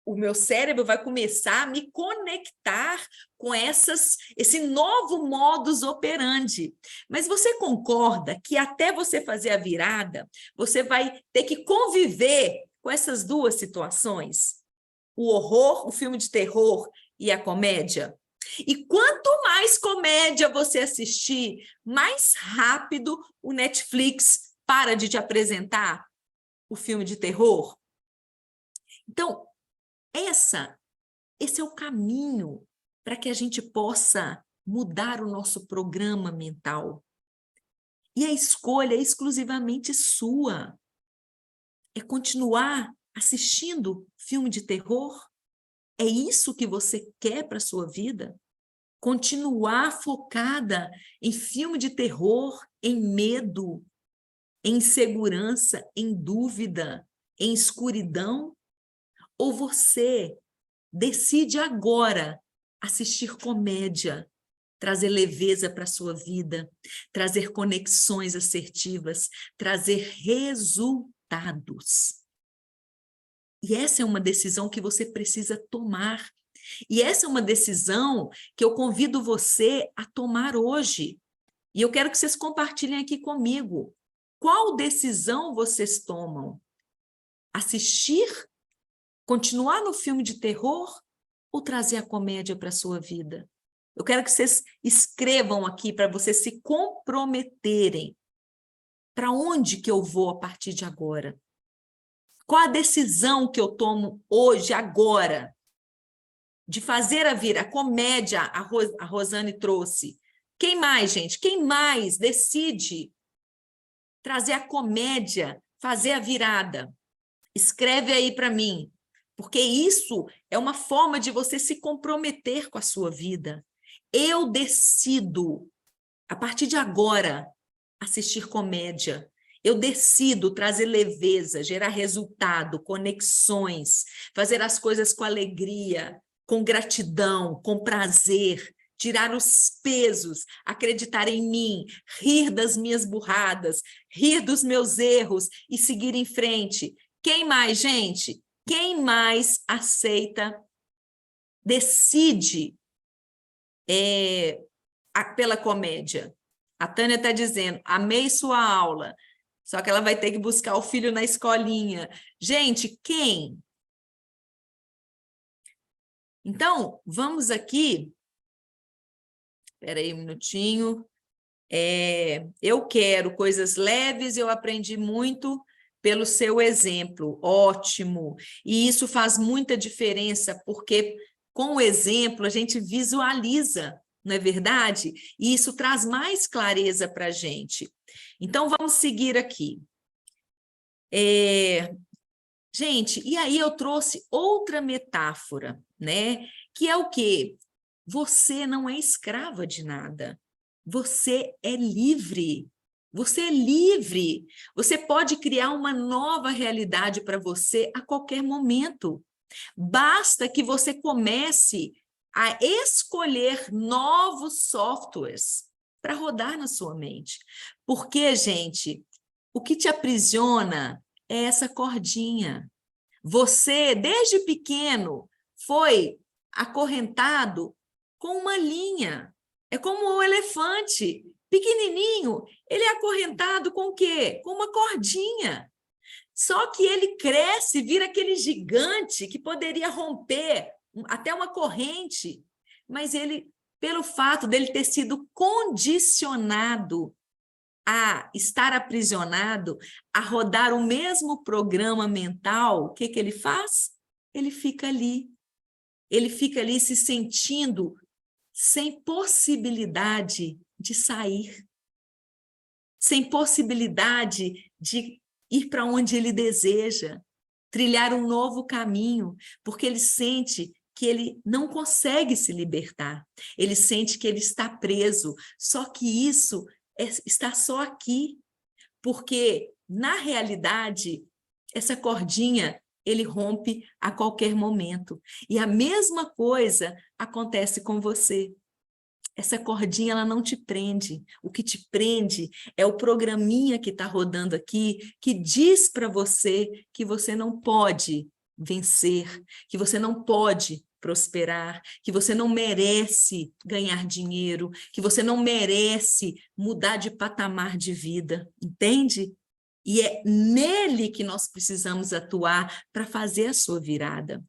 O meu cérebro vai começar a me conectar com esse novo modus operandi. Mas você concorda que até você fazer a virada, você vai ter que conviver com essas duas situações? O horror, o filme de terror e a comédia? E quanto mais comédia você assistir, mais rápido o Netflix para de te apresentar o filme de terror. Então, esse é o caminho para que a gente possa mudar o nosso programa mental. E a escolha é exclusivamente sua. É continuar assistindo filme de terror? É isso que você quer para a sua vida? Continuar focada em filme de terror, em medo, em insegurança, em dúvida, em escuridão? Ou você decide agora assistir comédia, trazer leveza para a sua vida, trazer conexões assertivas, trazer resultados? E essa é uma decisão que você precisa tomar. E essa é uma decisão que eu convido você a tomar hoje. E eu quero que vocês compartilhem aqui comigo. Qual decisão vocês tomam? Assistir? Continuar no filme de terror? Ou trazer a comédia para a sua vida? Eu quero que vocês escrevam aqui para vocês se comprometerem. Para onde que eu vou a partir de agora? Qual a decisão que eu tomo hoje, agora? De fazer a comédia, a Rosane trouxe. Quem mais, gente? Quem mais decide trazer a comédia, fazer a virada? Escreve aí para mim, porque isso é uma forma de você se comprometer com a sua vida. Eu decido, a partir de agora, assistir comédia. Eu decido trazer leveza, gerar resultado, conexões, fazer as coisas com alegria, com gratidão, com prazer, tirar os pesos, acreditar em mim, rir das minhas burradas, rir dos meus erros e seguir em frente. Quem mais, gente? Quem mais aceita, decide pela comédia? A Tânia está dizendo, amei sua aula, só que ela vai ter que buscar o filho na escolinha. Gente, quem? Então, vamos aqui. Espera aí um minutinho. Eu quero coisas leves, eu aprendi muito pelo seu exemplo. Ótimo. E isso faz muita diferença, porque com o exemplo a gente visualiza, não é verdade? E isso traz mais clareza para a gente. Então, vamos seguir aqui. Gente, e aí eu trouxe outra metáfora, né? Que é o quê? Você não é escrava de nada. Você é livre. Você é livre. Você pode criar uma nova realidade para você a qualquer momento. Basta que você comece a escolher novos softwares para rodar na sua mente. Porque, gente, O que te aprisiona é essa cordinha. Você, desde pequeno, foi acorrentado com uma linha. É como um elefante, pequenininho, ele é acorrentado com o quê? Com uma cordinha. Só que ele cresce, vira aquele gigante que poderia romper até uma corrente, mas ele, pelo fato dele ter sido condicionado a estar aprisionado, a rodar o mesmo programa mental, o que ele faz? Ele fica ali. Ele fica ali se sentindo sem possibilidade de sair, sem possibilidade de ir para onde ele deseja, trilhar um novo caminho, porque ele sente que ele não consegue se libertar, ele sente que ele está preso, só que isso está só aqui, porque, na realidade, essa cordinha, ele rompe a qualquer momento. E a mesma coisa acontece com você. Essa cordinha, ela não te prende. O que te prende é o programinha que está rodando aqui, que diz para você que você não pode vencer, que você não pode prosperar, que você não merece ganhar dinheiro, que você não merece mudar de patamar de vida, entende? E é nele que nós precisamos atuar para fazer a sua virada.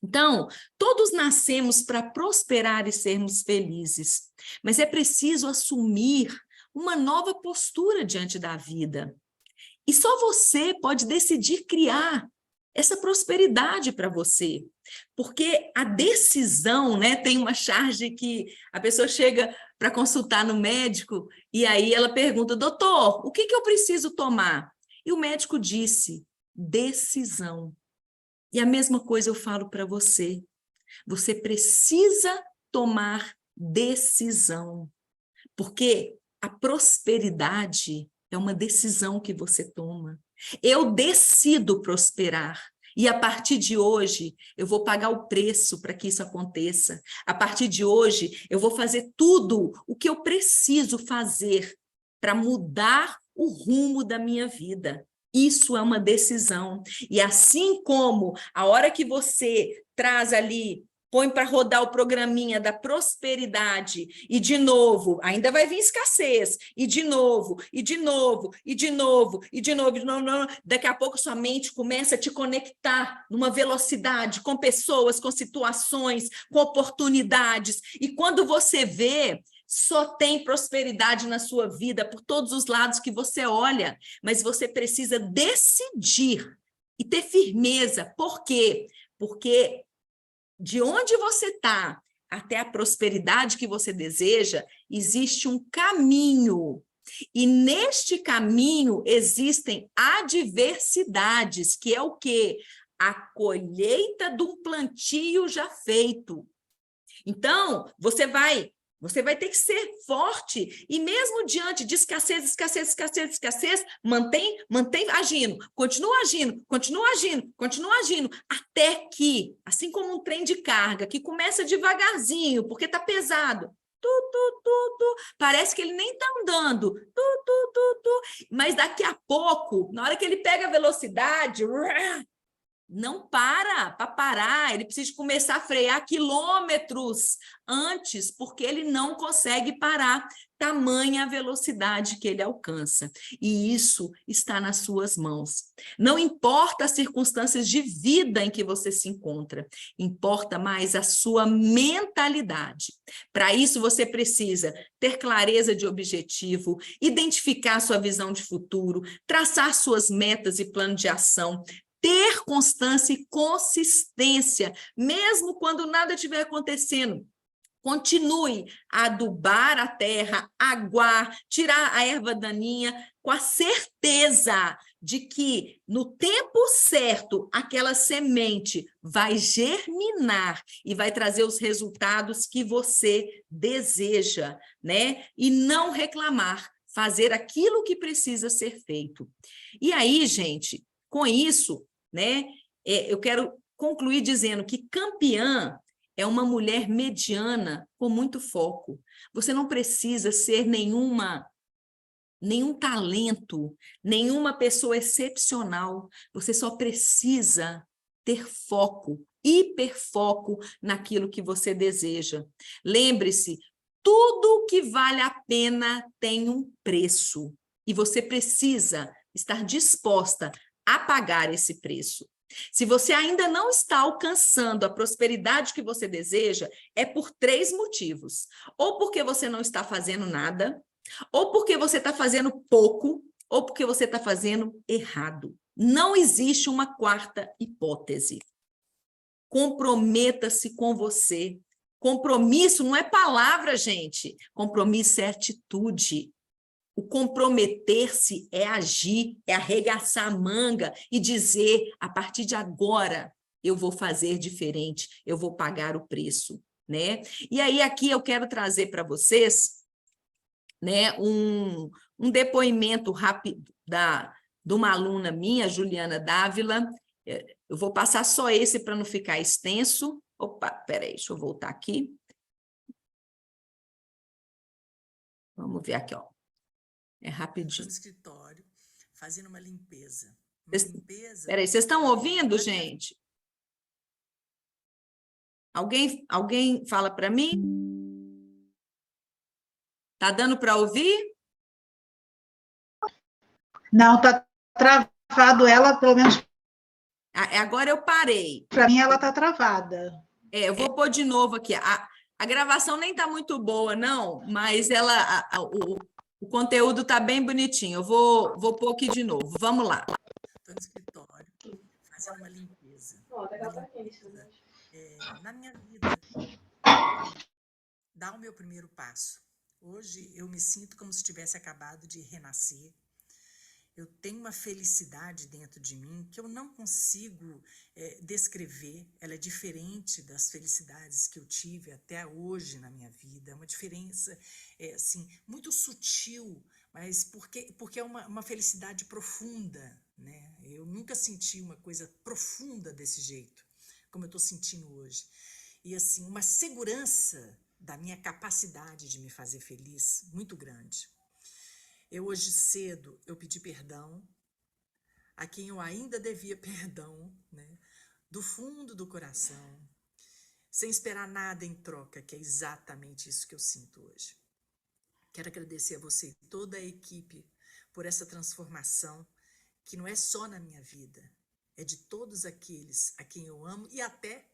Então, todos nascemos para prosperar e sermos felizes, mas é preciso assumir uma nova postura diante da vida. E só você pode decidir criar essa prosperidade para você, porque a decisão, né, tem uma charge que a pessoa chega para consultar no médico e aí ela pergunta, doutor, o que eu preciso tomar? E o médico disse, decisão. E a mesma coisa eu falo para você. Você precisa tomar decisão, porque a prosperidade é uma decisão que você toma. Eu decido prosperar. E a partir de hoje, eu vou pagar o preço para que isso aconteça. A partir de hoje, eu vou fazer tudo o que eu preciso fazer para mudar o rumo da minha vida. Isso é uma decisão. E assim como a hora que você traz ali, põe para rodar o programinha da prosperidade, e de novo, ainda vai vir escassez, e de novo, e de novo, e de novo, e de novo, daqui a pouco sua mente começa a te conectar numa velocidade com pessoas, com situações, com oportunidades, e quando você vê, só tem prosperidade na sua vida por todos os lados que você olha, mas você precisa decidir e ter firmeza. Por quê? Porque de onde você está até a prosperidade que você deseja, existe um caminho. E neste caminho existem adversidades, que é o quê? A colheita de um plantio já feito. Então, você vai ter que ser forte, e mesmo diante de escassez, mantém agindo, continua agindo, até que, assim como um trem de carga, que começa devagarzinho, porque está pesado, parece que ele nem está andando, mas daqui a pouco, na hora que ele pega a velocidade, não para parar, ele precisa começar a frear quilômetros antes, porque ele não consegue parar, tamanha a velocidade que ele alcança. E isso está nas suas mãos. Não importa as circunstâncias de vida em que você se encontra, importa mais a sua mentalidade. Para isso, você precisa ter clareza de objetivo, identificar sua visão de futuro, traçar suas metas e plano de ação, ter constância e consistência, mesmo quando nada estiver acontecendo. Continue a adubar a terra, aguar, tirar a erva daninha, com a certeza de que, no tempo certo, aquela semente vai germinar e vai trazer os resultados que você deseja, né? E não reclamar, fazer aquilo que precisa ser feito. E aí, gente, com isso, né, eu quero concluir dizendo que campeã é uma mulher mediana com muito foco. Você não precisa ser nenhuma nenhum talento, nenhuma pessoa excepcional. Você só precisa ter foco, hiperfoco naquilo que você deseja. Lembre-se, tudo que vale a pena tem um preço e você precisa estar disposta a pagar esse preço. Se você ainda não está alcançando a prosperidade que você deseja, é por 3 motivos. Ou porque você não está fazendo nada, ou porque você está fazendo pouco, ou porque você está fazendo errado. Não existe uma quarta hipótese. Comprometa-se com você. Compromisso não é palavra, gente. Compromisso é atitude. O comprometer-se é agir, é arregaçar a manga e dizer, a partir de agora, eu vou fazer diferente, eu vou pagar o preço, né? E aí, aqui eu quero trazer para vocês, né, um depoimento rápido de uma aluna minha, Juliana Dávila. Eu vou passar só esse para não ficar extenso. Opa, peraí, deixa eu voltar aqui. Vamos ver aqui, ó. É rapidinho. No escritório, fazendo uma limpeza. Peraí, vocês estão ouvindo, gente? Alguém fala para mim? Tá dando para ouvir? Não, tá travado ela, pelo menos Agora eu parei. para mim ela tá travada. Eu vou pôr de novo aqui. A gravação nem tá muito boa, não, mas o conteúdo tá bem bonitinho. Eu vou pôr aqui de novo. Vamos lá. Estou no escritório, fazendo uma limpeza. Na minha vida, dar o meu primeiro passo. Hoje eu me sinto como se tivesse acabado de renascer. Eu tenho uma felicidade dentro de mim que eu não consigo descrever. Ela é diferente das felicidades que eu tive até hoje na minha vida. É uma diferença assim, muito sutil, mas porque é uma felicidade profunda, né? Eu nunca senti uma coisa profunda desse jeito, como eu estou sentindo hoje. E assim, uma segurança da minha capacidade de me fazer feliz muito grande. Hoje cedo, eu pedi perdão a quem eu ainda devia perdão, né? Do fundo do coração, sem esperar nada em troca, que é exatamente isso que eu sinto hoje. Quero agradecer a você e toda a equipe por essa transformação, que não é só na minha vida, é de todos aqueles a quem eu amo e até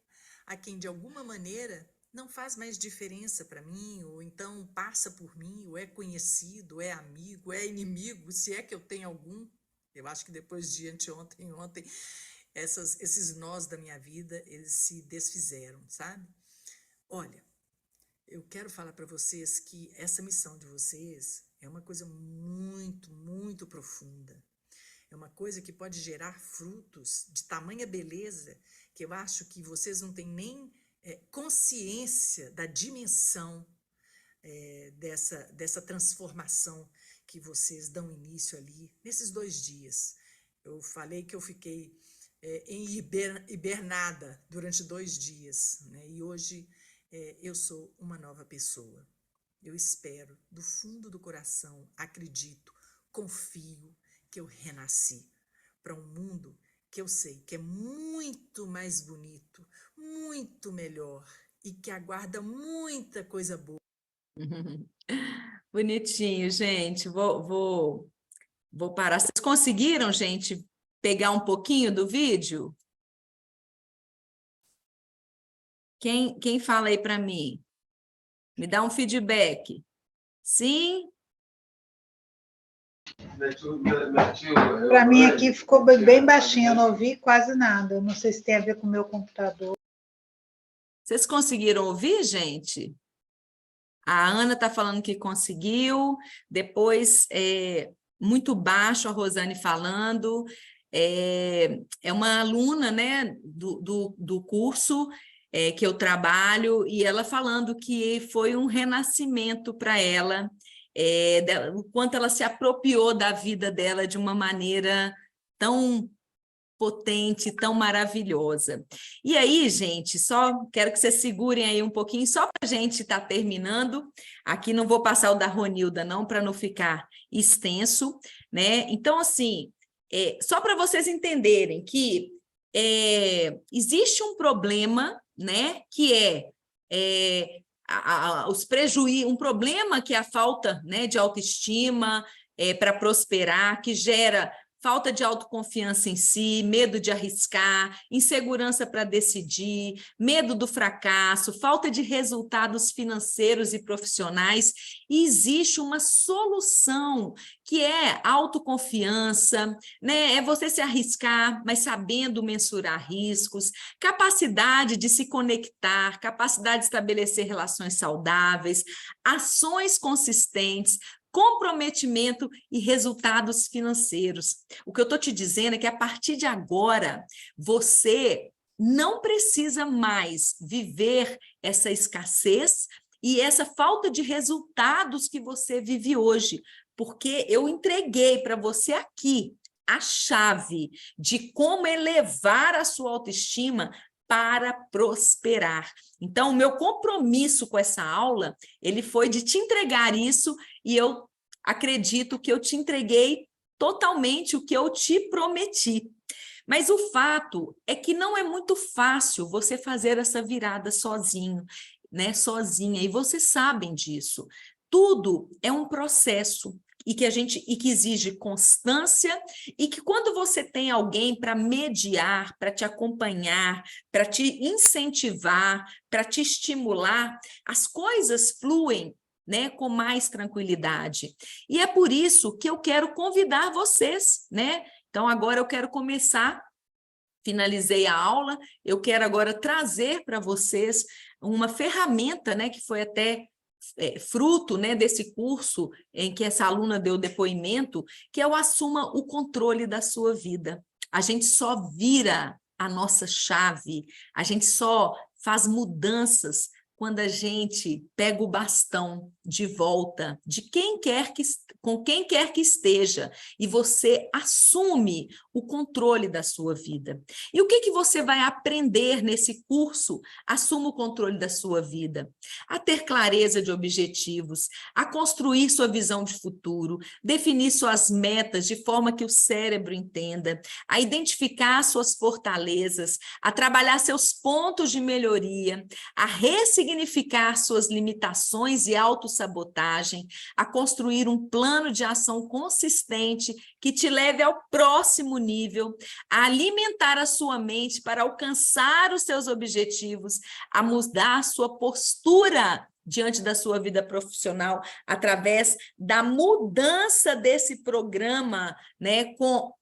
a quem, de alguma maneira, não faz mais diferença para mim, ou então passa por mim, ou é conhecido, ou é amigo, ou é inimigo, se é que eu tenho algum. Eu acho que depois de ontem, esses nós da minha vida, eles se desfizeram, sabe? Olha, eu quero falar para vocês que essa missão de vocês é uma coisa muito, muito profunda. É uma coisa que pode gerar frutos de tamanha beleza que eu acho que vocês não têm nem consciência da dimensão dessa transformação que vocês dão início ali nesses 2 dias. Eu falei que eu fiquei hibernada durante 2 dias, né? E hoje eu sou uma nova pessoa. Eu espero, do fundo do coração, acredito, confio que eu renasci para um mundo que eu sei que é muito mais bonito, muito melhor e que aguarda muita coisa boa. Bonitinho, gente. Vou parar. Vocês conseguiram, gente, pegar um pouquinho do vídeo? Quem fala aí para mim? Me dá um feedback. Sim? Para mim aqui ficou bem baixinho, eu não ouvi quase nada. Não sei se tem a ver com o meu computador. Vocês conseguiram ouvir, gente? A Ana está falando que conseguiu, depois, muito baixo, a Rosane falando, é uma aluna, né, do curso que eu trabalho, e ela falando que foi um renascimento para ela, o quanto ela se apropriou da vida dela de uma maneira tão potente, tão maravilhosa. E aí, gente, só quero que vocês segurem aí um pouquinho, só para a gente estar terminando. Aqui não vou passar o da Ronilda, não, para não ficar extenso, né? Então, assim, só para vocês entenderem que existe um problema, né, que os prejuízos, um problema que é a falta, né, de autoestima para prosperar, que gera falta de autoconfiança em si, medo de arriscar, insegurança para decidir, medo do fracasso, falta de resultados financeiros e profissionais. E existe uma solução, que é autoconfiança, né? É você se arriscar, mas sabendo mensurar riscos, capacidade de se conectar, capacidade de estabelecer relações saudáveis, ações consistentes, comprometimento e resultados financeiros. O que eu estou te dizendo é que, a partir de agora, você não precisa mais viver essa escassez e essa falta de resultados que você vive hoje, porque eu entreguei para você aqui a chave de como elevar a sua autoestima para prosperar. Então, o meu compromisso com essa aula, ele foi de te entregar isso, e eu acredito que eu te entreguei totalmente o que eu te prometi. Mas o fato é que não é muito fácil você fazer essa virada sozinho, né? Sozinha, e vocês sabem disso. Tudo é um processo e que exige constância, e que, quando você tem alguém para mediar, para te acompanhar, para te incentivar, para te estimular, as coisas fluem, né, com mais tranquilidade. E é por isso que eu quero convidar vocês, né? Então, agora eu quero começar, finalizei a aula, eu quero agora trazer para vocês uma ferramenta, né, que foi até fruto, né, desse curso em que essa aluna deu depoimento, que é o Assuma o Controle da Sua Vida. A gente só vira a nossa chave, a gente só faz mudanças quando a gente pega o bastão de volta de com quem quer que esteja, e você assume o controle da sua vida. E o que você vai aprender nesse curso? Assuma o controle da sua vida. A ter clareza de objetivos, a construir sua visão de futuro, definir suas metas de forma que o cérebro entenda, a identificar suas fortalezas, a trabalhar seus pontos de melhoria, a ressignificar suas limitações e autossabotagem, a construir um plano de ação consistente que te leve ao próximo nível, a alimentar a sua mente para alcançar os seus objetivos, a mudar a sua postura diante da sua vida profissional através da mudança desse programa, né, com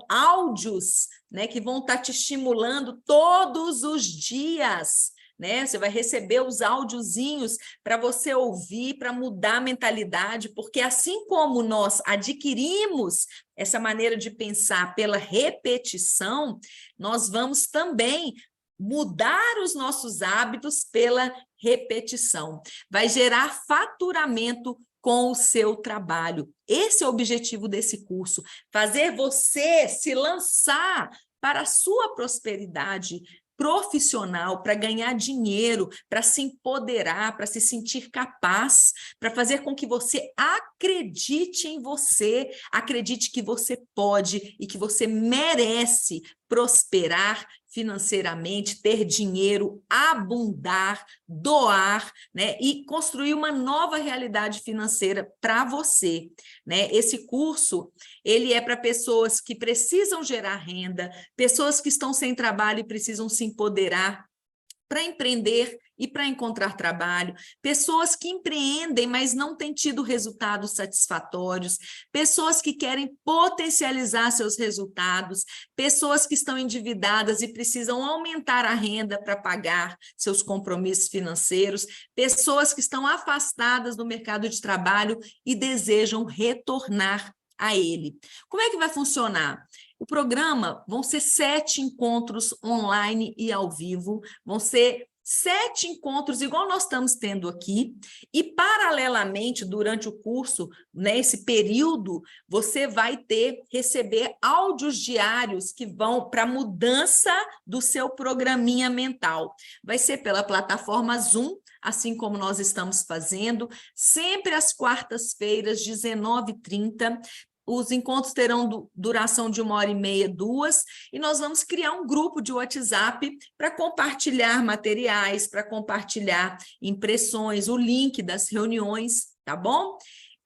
áudios, né, que vão estar te estimulando todos os dias, né? Você vai receber os áudiozinhos para você ouvir, para mudar a mentalidade, porque assim como nós adquirimos essa maneira de pensar pela repetição, nós vamos também mudar os nossos hábitos pela repetição. Vai gerar faturamento com o seu trabalho. Esse é o objetivo desse curso, fazer você se lançar para a sua prosperidade profissional, para ganhar dinheiro, para se empoderar, para se sentir capaz, para fazer com que você acredite em você, acredite que você pode e que você merece prosperar financeiramente, ter dinheiro, abundar, doar, né, e construir uma nova realidade financeira para você, né? Esse curso, ele é para pessoas que precisam gerar renda, pessoas que estão sem trabalho e precisam se empoderar para empreender e para encontrar trabalho, pessoas que empreendem, mas não têm tido resultados satisfatórios, pessoas que querem potencializar seus resultados, pessoas que estão endividadas e precisam aumentar a renda para pagar seus compromissos financeiros, pessoas que estão afastadas do mercado de trabalho e desejam retornar a ele. Como é que vai funcionar? O programa vão ser 7 encontros online e ao vivo, vão ser 7 encontros, igual nós estamos tendo aqui, e paralelamente, durante o curso, nesse período, você vai receber áudios diários que vão para a mudança do seu programinha mental. Vai ser pela plataforma Zoom, assim como nós estamos fazendo, sempre às quartas-feiras, 19h30. Os encontros terão duração de 1h30, 2, e nós vamos criar um grupo de WhatsApp para compartilhar materiais, para compartilhar impressões, o link das reuniões, tá bom?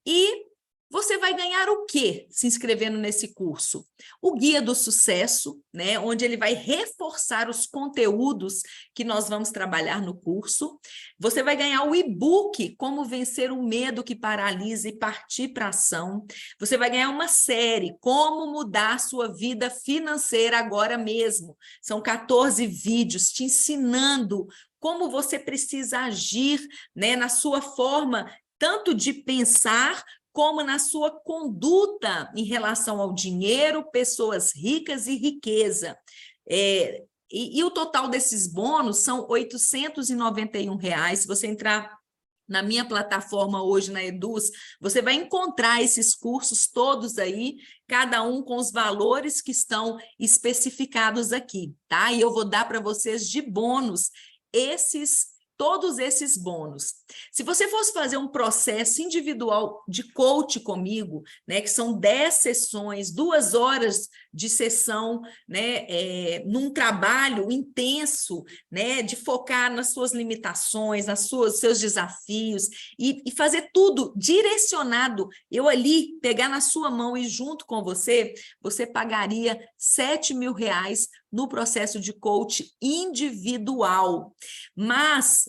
E você vai ganhar o quê se inscrevendo nesse curso? O Guia do Sucesso, né, onde ele vai reforçar os conteúdos que nós vamos trabalhar no curso. Você vai ganhar o e-book Como Vencer o Medo que Paralisa e Partir para a Ação. Você vai ganhar uma série, Como Mudar Sua Vida Financeira Agora Mesmo. São 14 vídeos te ensinando como você precisa agir, né, na sua forma tanto de pensar como na sua conduta em relação ao dinheiro, pessoas ricas e riqueza. E o total desses bônus são R$ 891. Se você entrar na minha plataforma hoje, na Eduz, você vai encontrar esses cursos todos aí, cada um com os valores que estão especificados aqui, tá? E eu vou dar para vocês de bônus todos esses bônus. Se você fosse fazer um processo individual de coach comigo, né, que são 10 sessões, 2 horas de sessão, né, num trabalho intenso, né, de focar nas suas limitações, seus desafios, e fazer tudo direcionado, eu ali pegar na sua mão e junto com você, você pagaria R$ 7.000 no processo de coach individual. Mas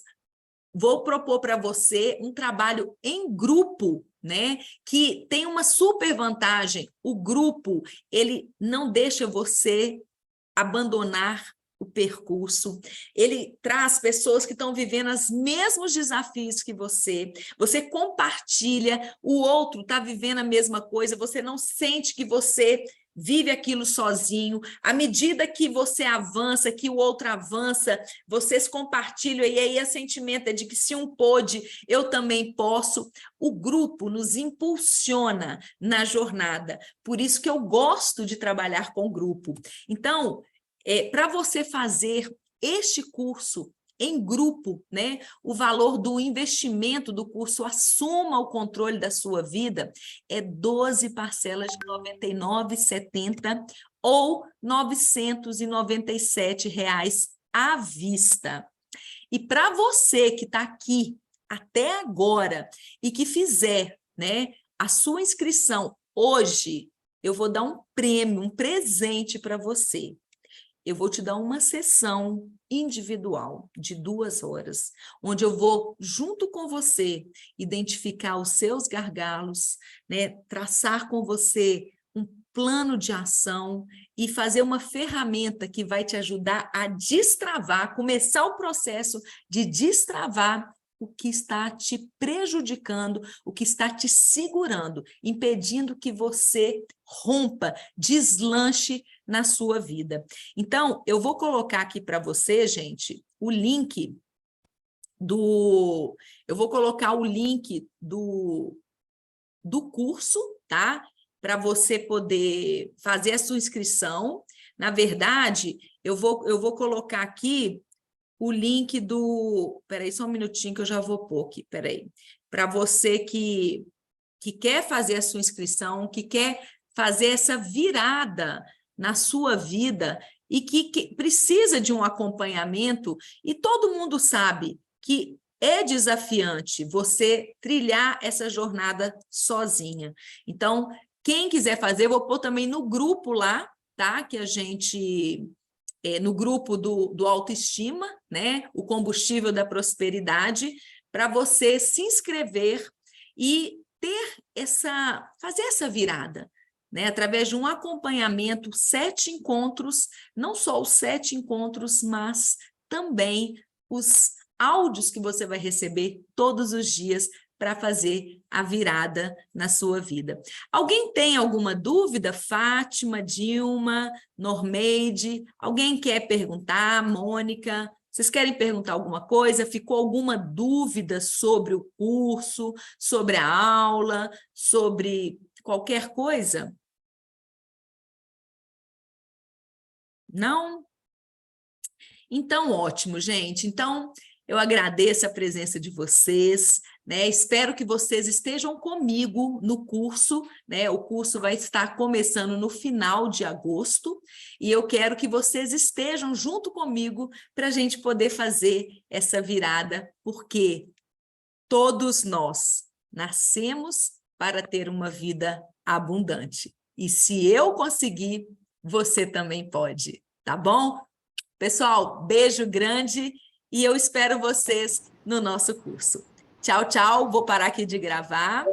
vou propor para você um trabalho em grupo, né? Que tem uma super vantagem. O grupo, ele não deixa você abandonar o percurso, ele traz pessoas que estão vivendo os mesmos desafios que você compartilha, o outro está vivendo a mesma coisa, você não sente que você vive aquilo sozinho, à medida que você avança, que o outro avança, vocês compartilham, e aí o sentimento é de que se um pôde, eu também posso. O grupo nos impulsiona na jornada, por isso que eu gosto de trabalhar com grupo. Então, para você fazer este curso em grupo, né, o valor do investimento do curso Assuma o Controle da Sua Vida é 12 parcelas de R$ 99,70 ou R$ 997 à vista. E para você que está aqui até agora e que fizer, né, a sua inscrição hoje, eu vou dar um prêmio, um presente para você. Eu vou te dar uma sessão individual de 2 horas, onde eu vou, junto com você, identificar os seus gargalos, né, traçar com você um plano de ação e fazer uma ferramenta que vai te ajudar a destravar, começar o processo de destravar o que está te prejudicando, o que está te segurando, impedindo que você rompa, deslanche na sua vida. Então, eu vou colocar aqui para você, gente, o link do... Eu vou colocar o link do curso, tá? Para você poder fazer a sua inscrição. Na verdade, eu vou colocar aqui o link do... Peraí, só um minutinho que eu já vou pôr aqui, peraí. Para você que quer fazer a sua inscrição, que quer fazer essa virada na sua vida e que precisa de um acompanhamento, e todo mundo sabe que é desafiante você trilhar essa jornada sozinha. Então, quem quiser fazer, eu vou pôr também no grupo lá, tá? Que a gente... no grupo do Autoestima, né? O Combustível da Prosperidade, para você se inscrever e fazer essa virada, né? Através de um acompanhamento, 7 encontros, não só os 7 encontros, mas também os áudios que você vai receber todos os dias para fazer a virada na sua vida. Alguém tem alguma dúvida? Fátima, Dilma, Normeide, alguém quer perguntar? Mônica, Vocês querem perguntar alguma coisa? Ficou alguma dúvida sobre o curso, sobre a aula, sobre qualquer coisa? Não? Então, ótimo, gente. Então, eu agradeço a presença de vocês, né? Espero que vocês estejam comigo no curso, né? O curso vai estar começando no final de agosto e eu quero que vocês estejam junto comigo para a gente poder fazer essa virada, porque todos nós nascemos para ter uma vida abundante. E se eu conseguir, você também pode, tá bom? Pessoal, beijo grande e eu espero vocês no nosso curso. Tchau, tchau. Vou parar aqui de gravar.